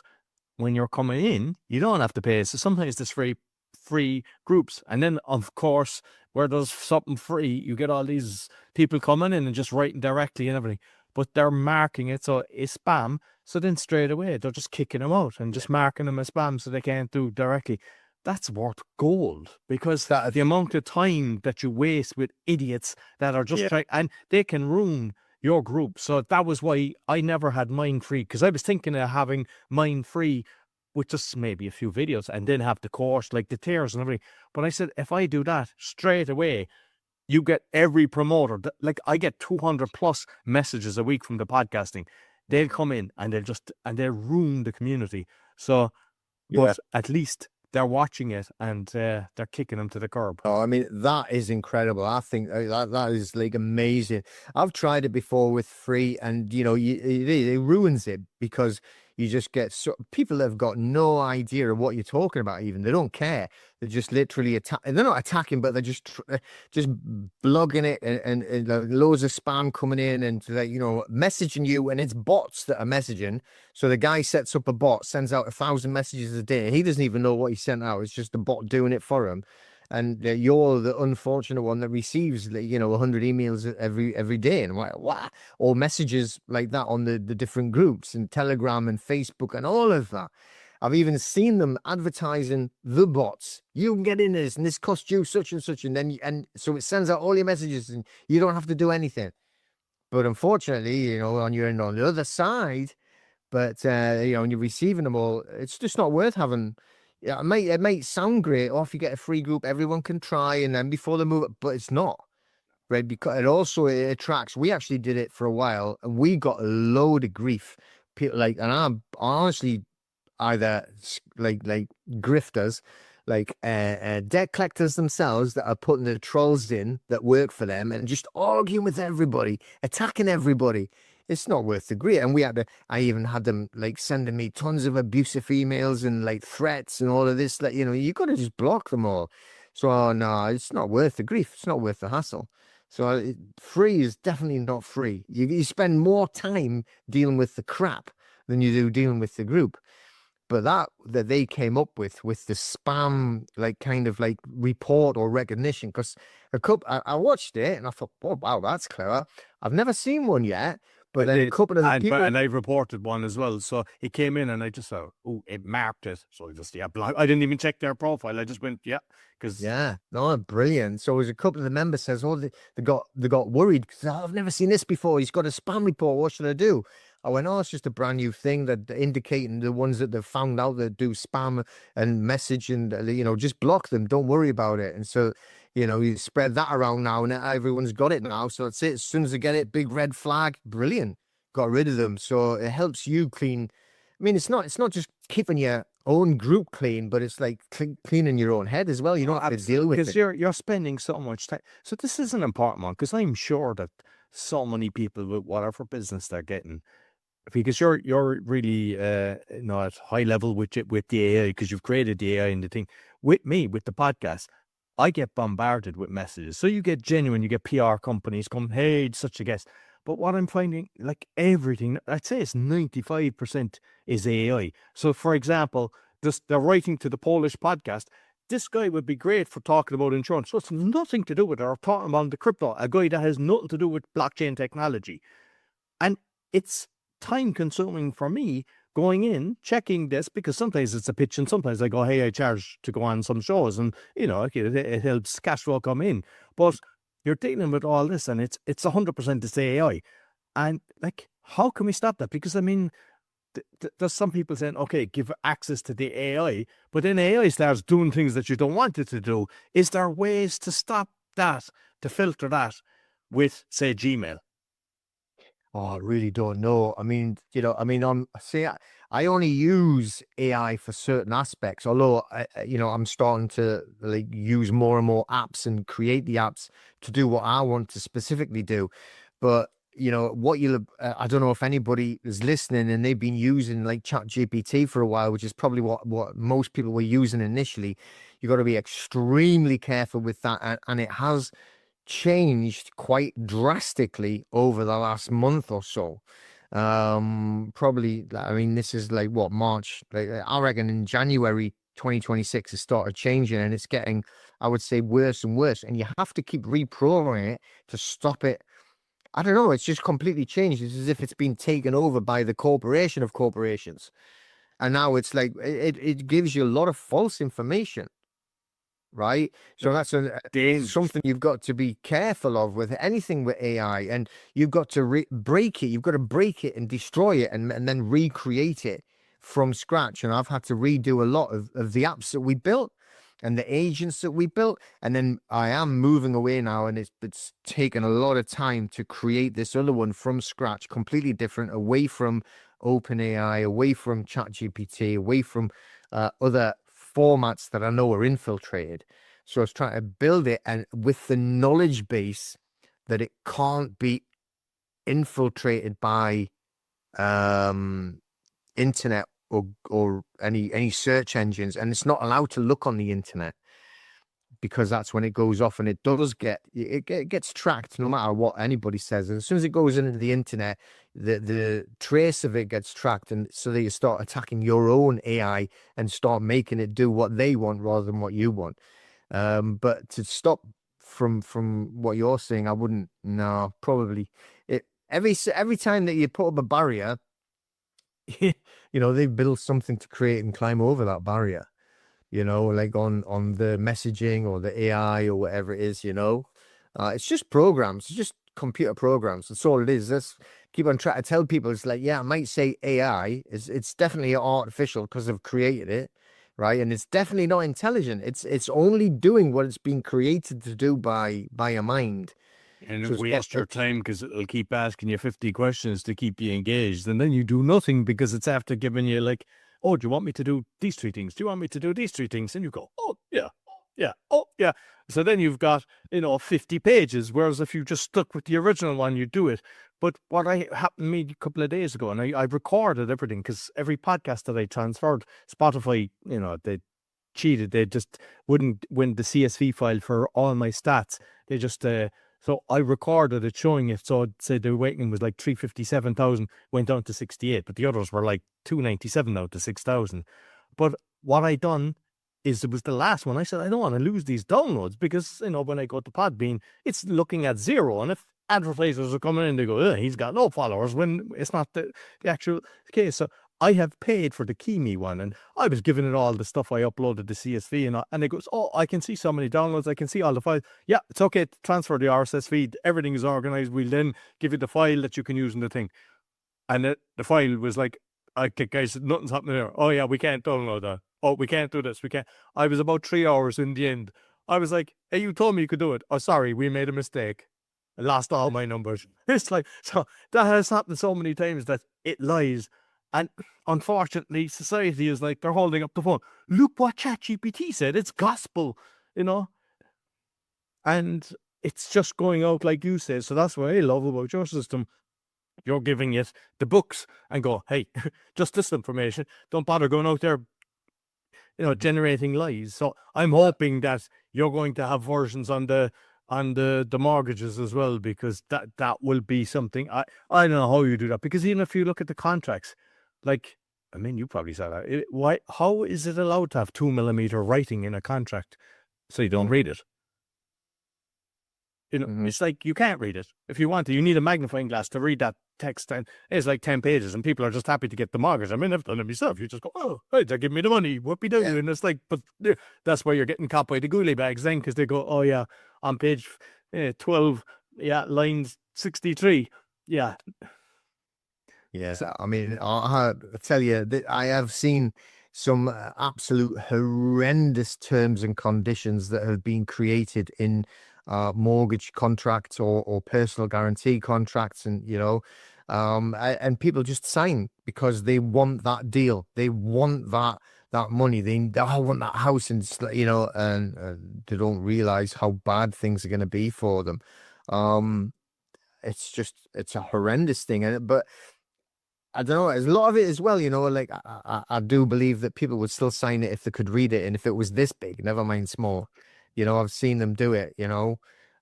when you're coming in, you don't have to pay. So sometimes there's free groups, and then of course, where there's something free, you get all these people coming in and just writing directly and everything. But they're marking it so it's spam. So then straight away they're just kicking them out and just marking them as spam, so they can't do directly. That's worth gold, because the amount of time that you waste with idiots that are just trying, and they can ruin your group. So that was why I never had mine free, because I was thinking of having mine free with just maybe a few videos, and then have the course, like the tiers and everything. But I said, if I do that straight away, you get every promoter. Like, I get 200 plus messages a week from the podcasting. They'll come in and they'll ruin the community. So, but at least they're watching it, and they're kicking them to the curb. Oh, I mean, that is incredible. I think that is like amazing. I've tried it before with free, and it ruins it, because you just get people that have got no idea of what you're talking about. Even they don't care. They're just literally they're not attacking, but they're just blogging it, and loads of spam coming in, and messaging you, and it's bots that are messaging. So the guy sets up a bot, sends out 1,000 messages a day. He doesn't even know what he sent out. It's just the bot doing it for him. And you're the unfortunate one that receives 100 emails every day, and what, or messages like that on the different groups and Telegram and Facebook and all of that. I've even seen them advertising the bots. You can get in this, and this costs you such and such, and so it sends out all your messages, and you don't have to do anything. But unfortunately, on the other side, but when you're receiving them all, it's just not worth having. Yeah, it might sound great. Or if you get a free group, everyone can try, and then before they move it, but it's not, right? Because it attracts. We actually did it for a while, and we got a load of grief. People and I'm honestly either like grifters, like debt collectors themselves, that are putting the trolls in that work for them, and just arguing with everybody, attacking everybody. It's not worth the grief. And I even had them sending me tons of abusive emails and threats and all of this. That you got to just block them all. So no, it's not worth the grief. It's not worth the hassle. So free is definitely not free. You spend more time dealing with the crap than you do dealing with the group. But that they came up with the spam kind of report or recognition, because I watched it and I thought, oh wow, that's clever. I've never seen one yet. But then a couple of the people, and I reported one as well. So it came in, and I just thought, oh, it marked it. So I just I didn't even check their profile. I just went, no, brilliant. So as a couple of the members says, oh, they got worried because I've never seen this before. He's got a spam report. What should I do? I went, oh, it's just a brand new thing that indicating the ones that they've found out that do spam and message, and just block them. Don't worry about it. And so you spread that around now, and everyone's got it now. So that's it. As soon as they get it, big red flag, brilliant. Got rid of them. So it helps you clean. I mean, it's not just keeping your own group clean, but it's like cleaning your own head as well. You don't have to deal with it. Because you're spending so much time. So this is an important one, because I'm sure that so many people with whatever business they're getting, because you're really at high level with the AI, because you've created the AI and the thing. With me, with the podcast, I get bombarded with messages. So you get PR companies come, hey, such a guest. But what I'm finding, everything, I'd say it's 95% is AI. So for example, they're writing to the Polish podcast. This guy would be great for talking about insurance. So it's nothing to do with it, or talking about the crypto, a guy that has nothing to do with blockchain technology. And it's time consuming for me, going in, checking this, because sometimes it's a pitch and sometimes I go, hey, I charge to go on some shows, and, it helps cash flow come in. But you're dealing with all this and it's 100% this AI. And like, how can we stop that? Because I mean, there's some people saying, okay, give access to the AI, but then AI starts doing things that you don't want it to do. Is there ways to stop that, to filter that with, say, Gmail? Oh, I really don't know. I mean, I only use AI for certain aspects, although I'm starting to like use more and more apps and create the apps to do what I want to specifically do. But I don't know if anybody is listening and they've been using like ChatGPT for a while, which is probably what most people were using initially. You got to be extremely careful with that, and it has changed quite drastically over the last month or so. Probably, I mean, this is like what, March? Like, I reckon in January 2026 it started changing, and it's getting, I would say, worse and worse. And you have to keep reprogramming it to stop it. I don't know. It's just completely changed. It's as if it's been taken over by the corporation of corporations. And now it's like it gives you a lot of false information, right? So that's something you've got to be careful of with anything with AI, and you've got to break it. You've got to break it and destroy it, and then recreate it from scratch. And I've had to redo a lot of the apps that we built and the agents that we built, and then I am moving away now, and it's taken a lot of time to create this other one from scratch, completely different, away from OpenAI, away from ChatGPT, away from other formats that I know are infiltrated. So I was trying to build it, and with the knowledge base that it can't be infiltrated by internet or any search engines, and it's not allowed to look on the internet, because that's when it goes off, and it gets tracked no matter what anybody says. And as soon as it goes into the internet, the trace of it gets tracked, and so that you start attacking your own AI and start making it do what they want rather than what you want. But to stop from what you're saying, I wouldn't. No, probably every time that you put up a barrier, they build something to create and climb over that barrier. Like on the messaging or the AI or whatever it is. It's just programs. It's just computer programs. That's all it is. That's keep on trying to tell people. It's like, yeah, I might say AI. It's definitely artificial because they've created it, right? And it's definitely not intelligent. It's only doing what it's been created to do by a mind. And So waste your time because it'll keep asking you 50 questions to keep you engaged. And then you do nothing because it's after giving you like, oh, do you want me to do these three things? Do you want me to do these three things? And you go, oh, yeah, yeah, oh, yeah. So then you've got, 50 pages. Whereas if you just stuck with the original one, you do it. But what happened to me a couple of days ago, and I recorded everything because every podcast that I transferred, Spotify, they cheated. They just wouldn't win the CSV file for all my stats. They just, so I recorded it showing it. So I'd say the waiting was like 357,000, went down to 68, but the others were like 297 now to 6,000. But what I done is it was the last one. I said, I don't want to lose these downloads because, when I go to Podbean, it's looking at zero. And if advertisers are coming in, they go, he's got no followers, when it's not the actual case. So I have paid for the Kimi one, and I was giving it all the stuff I uploaded the CSV, and it goes, oh, I can see so many downloads, I can see all the files. Yeah, it's okay to transfer the RSS feed. Everything is organized. We'll then give you the file that you can use in the thing. And the file was like, okay, guys, nothing's happening there. Oh yeah, we can't download that. Oh, we can't do this. We can't. I was about 3 hours in the end. I was like, hey, you told me you could do it. Oh, sorry, we made a mistake. I lost all my numbers. It's like, so that has happened so many times that it lies. And unfortunately, society is like, they're holding up the phone. Look what ChatGPT said. It's gospel, and it's just going out like you say. So that's what I love about your system. You're giving it the books and go, hey, just this information. Don't bother going out there, generating lies. So I'm hoping that you're going to have versions on the mortgages as well, because that will be something. I don't know how you do that, because even if you look at the contracts, like, I mean, you probably saw that. How is it allowed to have 2mm writing in a contract so you don't read it? You know, it's like you can't read it. If you want to, you need a magnifying glass to read that text, and it's like 10 pages, and people are just happy to get the mortgage. I mean, I've done it myself. You just go, oh, right, they're giving me the money. Whoopie-doo. And it's like, but that's why you're getting caught by the ghoulie bags then, because they go, oh, yeah, on page 12, yeah, lines 63. Yeah. Yes, I mean, I tell you that I have seen some absolute horrendous terms and conditions that have been created in mortgage contracts or personal guarantee contracts, and and people just sign because they want that deal, they want that money, they want that house, and and they don't realize how bad things are going to be for them. It's a horrendous thing, but I don't know. There's a lot of it as well, like I do believe that people would still sign it if they could read it. And if it was this big, never mind small, I've seen them do it, but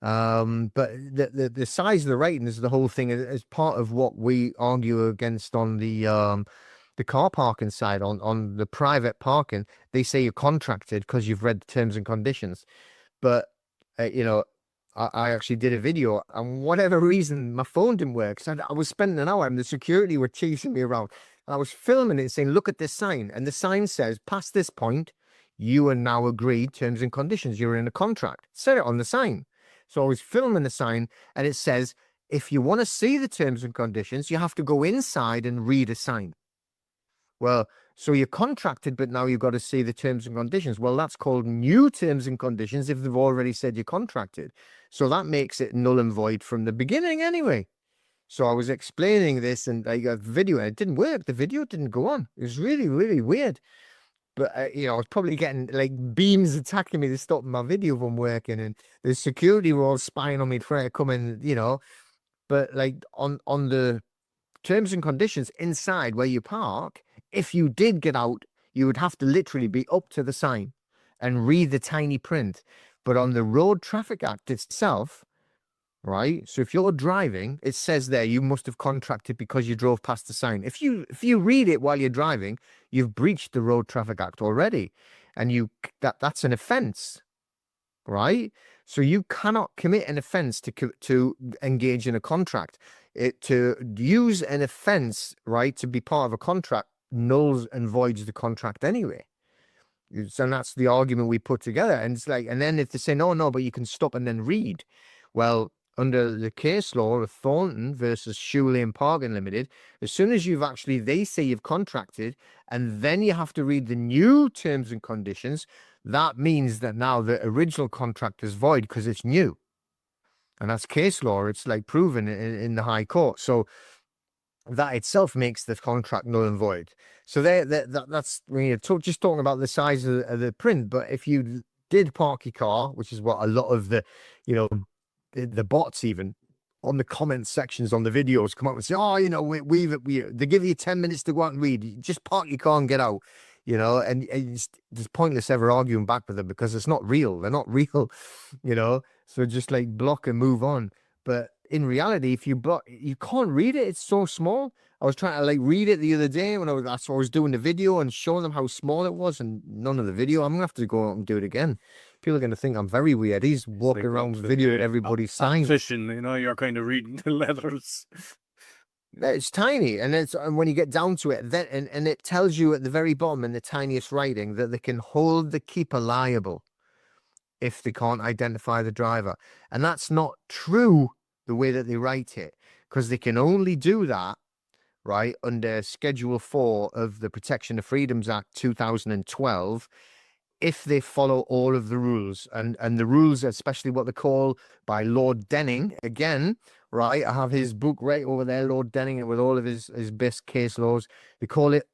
the size of the rating is the whole thing, is part of what we argue against on the car parking side. On the private parking, they say you're contracted because you've read the terms and conditions. But, I actually did a video, and whatever reason my phone didn't work. So I was spending an hour and the security were chasing me around. And I was filming it saying, look at this sign. And the sign says, past this point, you are now agreed terms and conditions. You're in a contract. It said it on the sign. So I was filming the sign, and it says, if you want to see the terms and conditions, you have to go inside and read a sign. Well, so you're contracted, but now you've got to see the terms and conditions. Well, that's called new terms and conditions if they've already said you're contracted. So that makes it null and void from the beginning anyway. So I was explaining this, and I got video, and it didn't work. The video didn't go on. It was really, really weird. But, I was probably getting like beams attacking me to stop my video from working, and the security were all spying on me trying to come in, But like on the terms and conditions inside where you park, if you did get out, you would have to literally be up to the sign and read the tiny print. But on the Road Traffic Act itself, right? So if you're driving, it says there you must have contracted because you drove past the sign. If you read it while you're driving, you've breached the Road Traffic Act already, and that's an offence, right? So you cannot commit an offence to engage in a contract. To use an offence, right, to be part of a contract, nulls and voids the contract anyway. So that's the argument we put together. And it's like, and then if they say, no, but you can stop and then read. Well, under the case law of Thornton versus Shoeley and Parkin Limited, as soon as they say you've contracted, and then you have to read the new terms and conditions, that means that now the original contract is void because it's new. And that's case law. It's like proven in the High Court. So that itself makes the contract null and void. So that's when you're just talking about the size of the print. But if you did park your car, which is what a lot of the bots even on the comment sections on the videos come up and say, oh, they give you 10 minutes to go out and read. Just park your car and get out. And it's pointless ever arguing back with them because it's not real. They're not real, So just like block and move on. But in reality, if you block, you can't read it. It's so small. I was trying to like read it the other day that's what I was doing the video and showing them how small it was, and none of the video. I'm gonna have to go out and do it again. People are going to think I'm very weird. He's walking around videoing everybody's signs. Fishing, you're kind of reading the letters. It's tiny, and when you get down to it, and it tells you at the very bottom in the tiniest writing that they can hold the keeper liable if they can't identify the driver, and that's not true the way that they write it, because they can only do that right under Schedule 4 of the Protection of Freedoms Act 2012 if they follow all of the rules, and the rules, especially what they call by Lord Denning, again, right? I have his book right over there, Lord Denning, with all of his best case laws. They call it,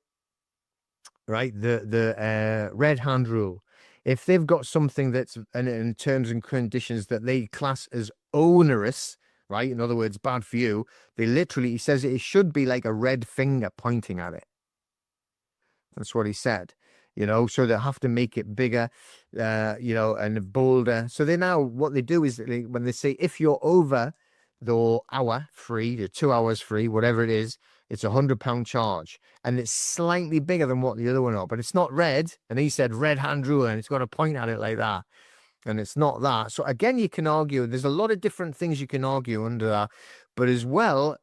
right, the red hand rule. If they've got something that's in terms and conditions that they class as onerous, right, in other words, bad for you, he says it should be like a red finger pointing at it. That's what he said. So they have to make it bigger, and bolder. So what they do is when they say, if you're over the hour free, the 2 hours free, whatever it is, it's £100 charge. And it's slightly bigger than what the other one are, but it's not red. And he said red hand rule, and it's got to point at it like that. And it's not that. So again, you can argue, there's a lot of different things you can argue under that. But as well,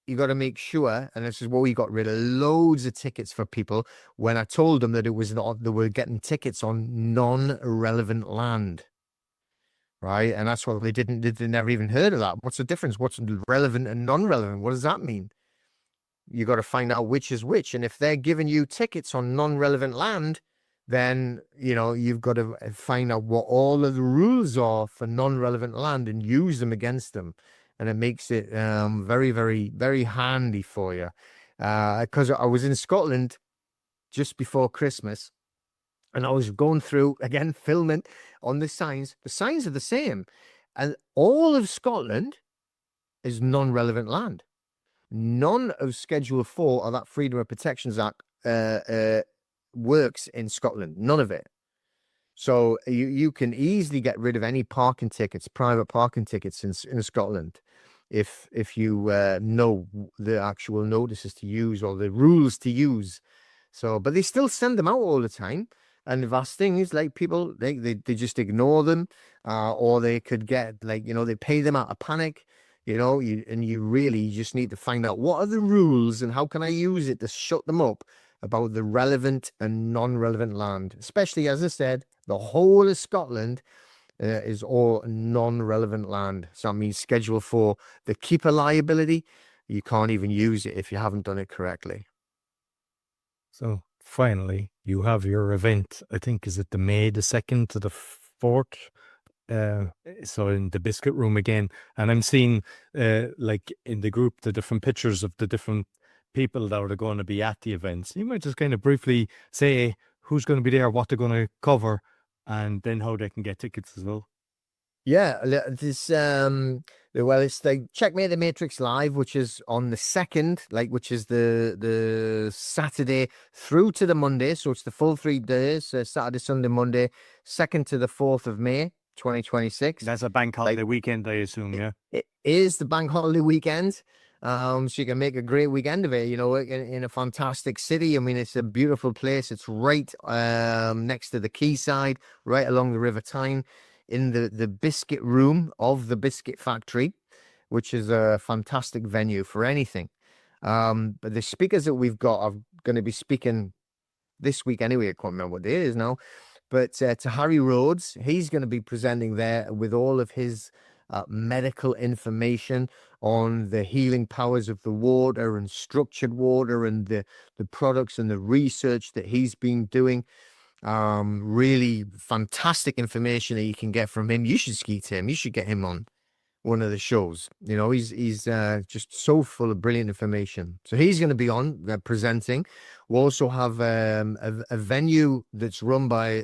you got to make sure, and this is where we got rid of loads of tickets for people when I told them that it was not, they were getting tickets on non-relevant land. Right. And that's what they never even heard of that. What's the difference? What's relevant and non-relevant? What does that mean? You got to find out which is which. And if they're giving you tickets on non-relevant land, then, you know, you've got to find out what all of the rules are for non-relevant land and use them against them. And it makes it very, very, very handy for you. Because I was in Scotland just before Christmas, and I was going through, again, filming on the signs. The signs are the same. And all of Scotland is non-relevant land. None of Schedule 4 of that Freedom of Protections Act works in Scotland. None of it. So you can easily get rid of any parking tickets, private parking tickets in Scotland, if you know the actual notices to use or the rules to use. So, but they still send them out all the time. And the vast thing is, like, people, they just ignore them, or they could get, like, you know, they pay them out of panic, you know, you really just need to find out what are the rules and how can I use it to shut them up about the relevant and non-relevant land, especially, as I said, the whole of Scotland is all non-relevant land. So that means Schedule 4, the keeper liability, you can't even use it if you haven't done it correctly. So finally, you have your event. I think, is it the May the 2nd to the 4th? So in the biscuit room again, and I'm seeing like in the group the different pictures of the different people that are going to be at the events. You might just kind of briefly say who's going to be there, what they're going to cover, and then how they can get tickets as well. Yeah, this well, it's the Checkmate the Matrix Live, which is on the 2nd, like, which is the Saturday through to the Monday, so it's the full 3 days, Saturday, Sunday, Monday, 2nd to the 4th of May 2026. That's a bank holiday weekend, I assume. Yeah, it is the bank holiday weekend. So you can make a great weekend of it, you know, in a fantastic city. I mean, it's a beautiful place. It's right next to the quayside, right along the River Tyne, in the biscuit room of the biscuit factory, which is a fantastic venue for anything. But the speakers that we've got are going to be speaking this week anyway. I can't remember what day it is now. But to Harry Rhodes, he's going to be presenting there with all of his medical information on the healing powers of the water and structured water and the products and the research that he's been doing. Really fantastic information that you can get from him. You should speak to him. You should get him on one of the shows. You know, he's just so full of brilliant information. So he's going to be on presenting. We'll also have a venue that's run by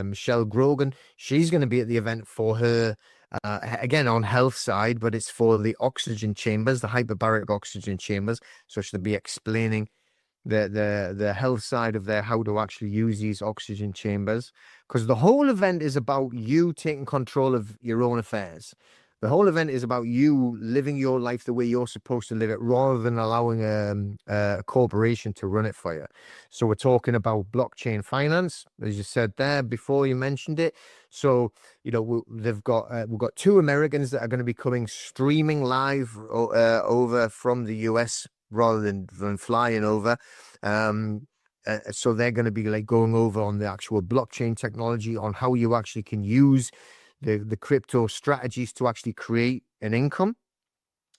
Michelle Grogan. She's going to be at the event for her, again, on health side, but it's for the oxygen chambers, the hyperbaric oxygen chambers. So she'll be explaining the health side of how to actually use these oxygen chambers, because the whole event is about you taking control of your own affairs. The whole event is about you living your life the way you're supposed to live it, rather than allowing a corporation to run it for you. So we're talking about blockchain finance, as you said there before you mentioned it. So, you know, we've got 2 Americans that are going to be coming streaming live over from the US rather than flying over. So they're going to be like going over on the actual blockchain technology, on how you actually can use the crypto strategies to actually create an income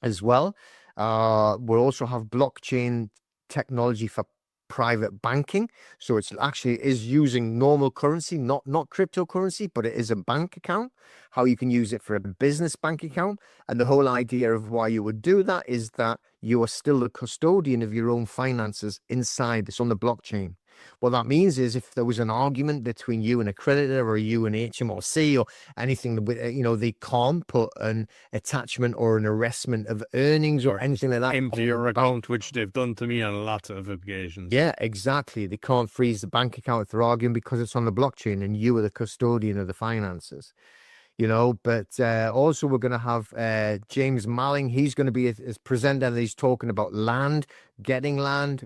as well. We'll also have blockchain technology for private banking. So it's actually is using normal currency, not cryptocurrency, but it is a bank account, how you can use it for a business bank account. And the whole idea of why you would do that is that you are still the custodian of your own finances inside. It's on the blockchain. What that means is, if there was an argument between you and a creditor, or you and HMRC, or anything, you know, they can't put an attachment or an arrestment of earnings or anything like that empty your account, which they've done to me on a lot of occasions. Yeah, exactly. They can't freeze the bank account if they're arguing, because it's on the blockchain and you are the custodian of the finances. you know. But also we're going to have James Marling. He's going to be as presenter, and he's talking about land, getting land,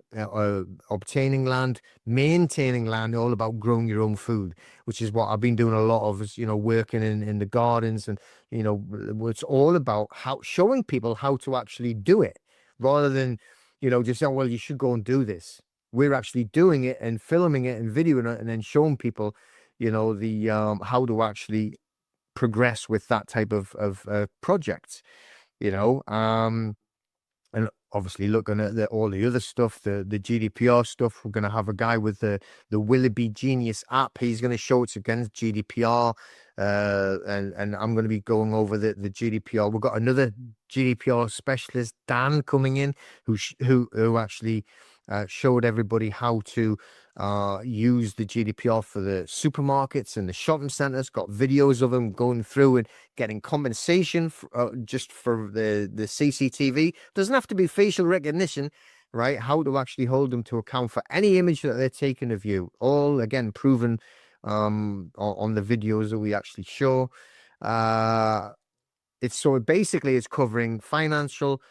obtaining land, maintaining land, all about growing your own food, which is what I've been doing a lot of, is, you know, working in the gardens, and, you know, it's all about how showing people how to actually do it, rather than, you know, just saying, well, you should go and do this. We're actually doing it and filming it and videoing it, and then showing people, you know, the how to actually progress with that type of projects, you know. And obviously looking at all the other stuff, the GDPR stuff. We're going to have a guy with the Willoughby Genius app. He's going to show it's against GDPR, and I'm going to be going over the GDPR. We've got another GDPR specialist, Dan, coming in, who actually showed everybody how to use the GDPR for the supermarkets and the shopping centers. Got videos of them going through and getting compensation just for the CCTV. Doesn't have to be facial recognition, right? How to actually hold them to account for any image that they're taking of you. All again proven on the videos that we actually show. It's covering financial,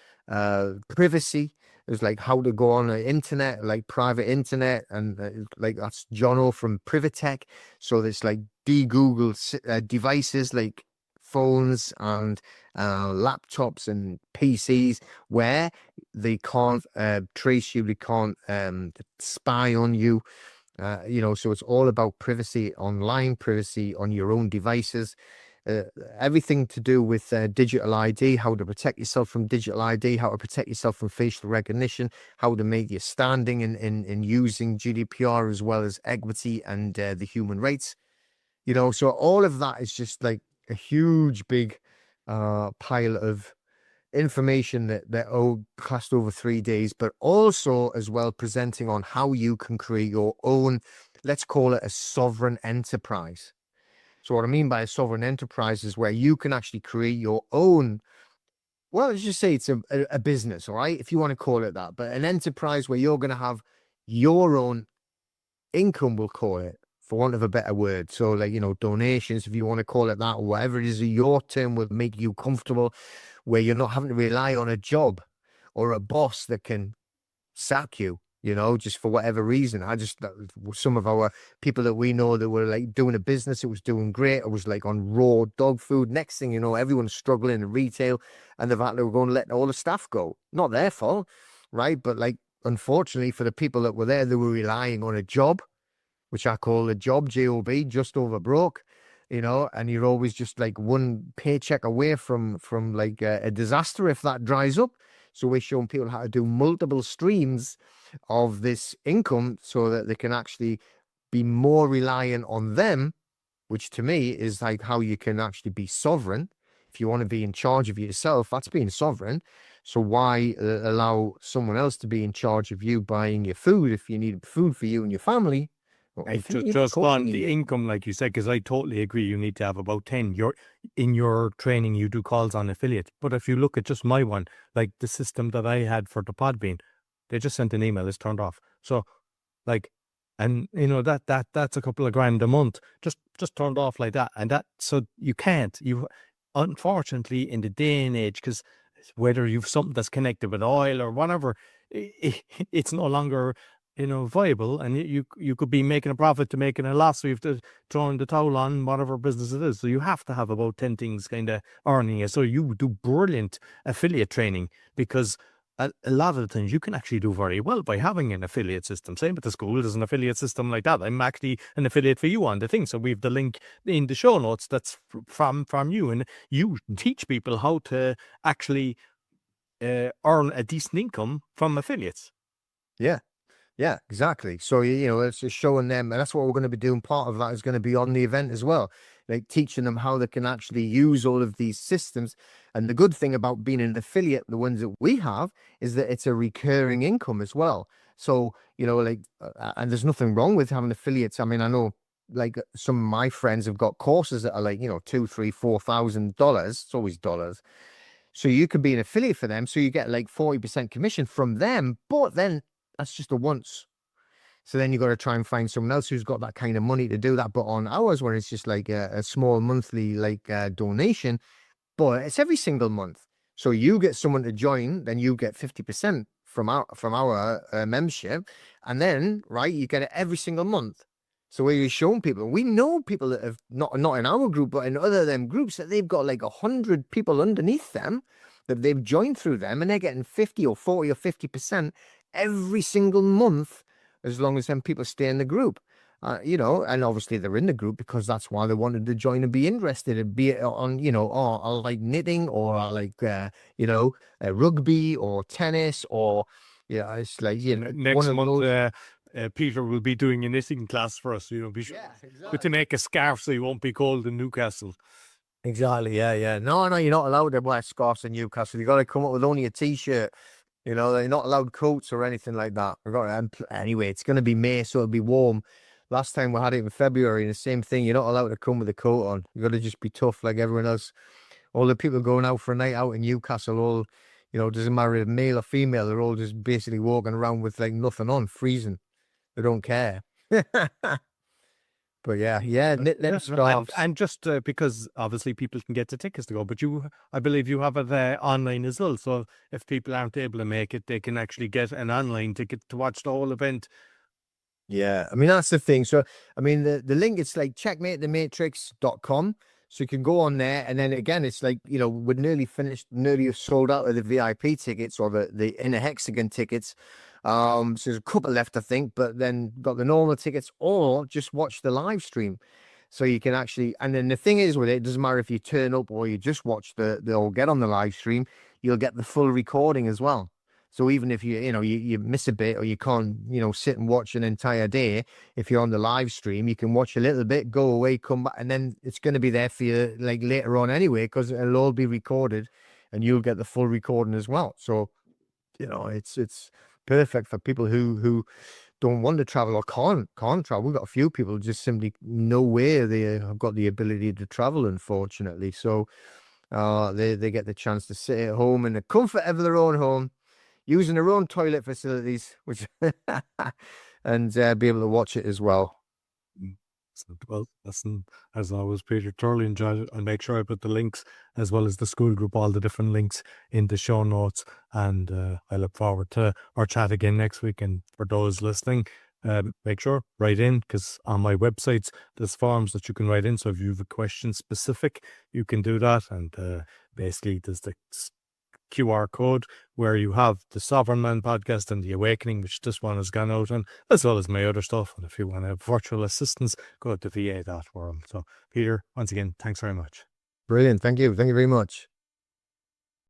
privacy. It's like how to go on the internet, like private internet, and like that's Jono from Privatech. So there's like de-Google devices like phones and laptops and PCs where they can't trace you, they can't spy on you. You know, so it's all about privacy online, privacy on your own devices. Everything to do with digital ID, how to protect yourself from digital ID, how to protect yourself from facial recognition, how to make your standing in using GDPR, as well as equity and the human rights. You know, so all of that is just like a huge, big pile of information that classed over 3 days, but also as well presenting on how you can create your own, let's call it a sovereign enterprise. So what I mean by a sovereign enterprise is where you can actually create your own, well, let's just say it's a business, all right, if you want to call it that, but an enterprise where you're going to have your own income, we'll call it, for want of a better word. So like, you know, donations, if you want to call it that, or whatever it is, your term will make you comfortable, where you're not having to rely on a job or a boss that can sack you, you know, just for whatever reason. Some of our people that we know that were like doing a business, it was doing great, it was like on raw dog food. Next thing you know, everyone's struggling in retail, and they've had to go and let all the staff go. Not their fault, right? But like, unfortunately for the people that were there, they were relying on a job, which I call a job, JOB, just over broke, you know, and you're always just like one paycheck away from like a disaster if that dries up. So we're showing people how to do multiple streams of this income so that they can actually be more reliant on them, which to me is like how you can actually be sovereign. If you want to be in charge of yourself, that's being sovereign. So why allow someone else to be in charge of you buying your food if you need food for you and your family? I just on the income, like you said, because I totally agree. You need to have about 10. In your training, you do calls on affiliates. But if you look at just my one, like the system that I had for the Podbean, they just sent an email, it's turned off. So like, and you know, that's a couple of grand a month, just turned off like that. And so you can't, unfortunately, in the day and age, because whether you've something that's connected with oil or whatever, it's no longer, you know, viable, and you could be making a profit to making a loss, so you have to throw in the towel on whatever business it is. So you have to have about 10 things kind of earning you. So you do brilliant affiliate training, because a lot of the things you can actually do very well by having an affiliate system. Same with the school, there's an affiliate system like that. I'm actually an affiliate for you on the thing, so we've the link in the show notes that's from you, and you teach people how to actually earn a decent income from affiliates. Yeah, exactly. So, you know, it's just showing them, and that's what we're going to be doing. Part of that is going to be on the event as well, like teaching them how they can actually use all of these systems. And the good thing about being an affiliate, the ones that we have, is that it's a recurring income as well. So, you know, like, and there's nothing wrong with having affiliates. I mean, I know like some of my friends have got courses that are like, you know, $2,000, $3,000, $4,000. It's always dollars. So you can be an affiliate for them. So you get like 40% commission from them, but then that's just a once. So then you got to try and find someone else who's got that kind of money to do that. But on ours, where it's just like a small monthly donation, but it's every single month. So you get someone to join, then you get 50% from our membership, and then you get it every single month. So we're showing people, we know people that have not in our group, but in other them groups, that they've got like 100 people underneath them that they've joined through them, and they're getting 50 or 40 or 50% every single month, as long as them people stay in the group. And obviously they're in the group because that's why they wanted to join and be interested, and be it on, I like knitting, or I like, rugby or tennis, or, it's like, Next one of month, those. Peter will be doing a knitting class for us. Be sure Exactly. to make a scarf so you won't be cold in Newcastle. Exactly. Yeah. No, you're not allowed to wear scarves in Newcastle. You got to come up with only a t-shirt. They're not allowed coats or anything like that. Anyway, it's going to be May, so it'll be warm. Last time we had it in February, and the same thing. You're not allowed to come with a coat on. You got to just be tough like everyone else. All the people going out for a night out in Newcastle, all, doesn't matter if male or female, they're all just basically walking around with like nothing on, freezing. They don't care. But yeah, knit them scarves. And just because obviously people can get the tickets to go, but I believe you have it online as well. So if people aren't able to make it, they can actually get an online ticket to watch the whole event. Yeah, I mean, that's the thing. So, I mean, the link, it's like checkmatethematrix.com. So you can go on there, and then again, it's like, we're nearly finished, nearly sold out of the VIP tickets, or the inner hexagon tickets. So there's a couple left, I think, but then got the normal tickets, or just watch the live stream. So you can actually, and then the thing is with it doesn't matter if you turn up or you just watch or get on the live stream, you'll get the full recording as well. So even if you miss a bit, or you can't, sit and watch an entire day, if you're on the live stream, you can watch a little bit, go away, come back, and then it's going to be there for you like later on anyway, because it'll all be recorded, and you'll get the full recording as well. So, it's perfect for people who don't want to travel or can't travel. We've got a few people just simply no way they have got the ability to travel, unfortunately. So, they get the chance to sit at home in the comfort of their own home, using their own toilet facilities, which and be able to watch it as well. Well, listen, as always, Peter, thoroughly enjoyed it. I'll make sure I put the links, as well as the school group, all the different links in the show notes. And I look forward to our chat again next week. And for those listening, make sure, write in, because on my websites, there's forms that you can write in. So if you have a question specific, you can do that. And basically, there's the QR code where you have the Sovereign Man podcast and the Awakening, which this one has gone out on, as well as my other stuff. And if you want to have virtual assistants, go to va.world. So Peter, once again, thanks very much. Brilliant. Thank you very much.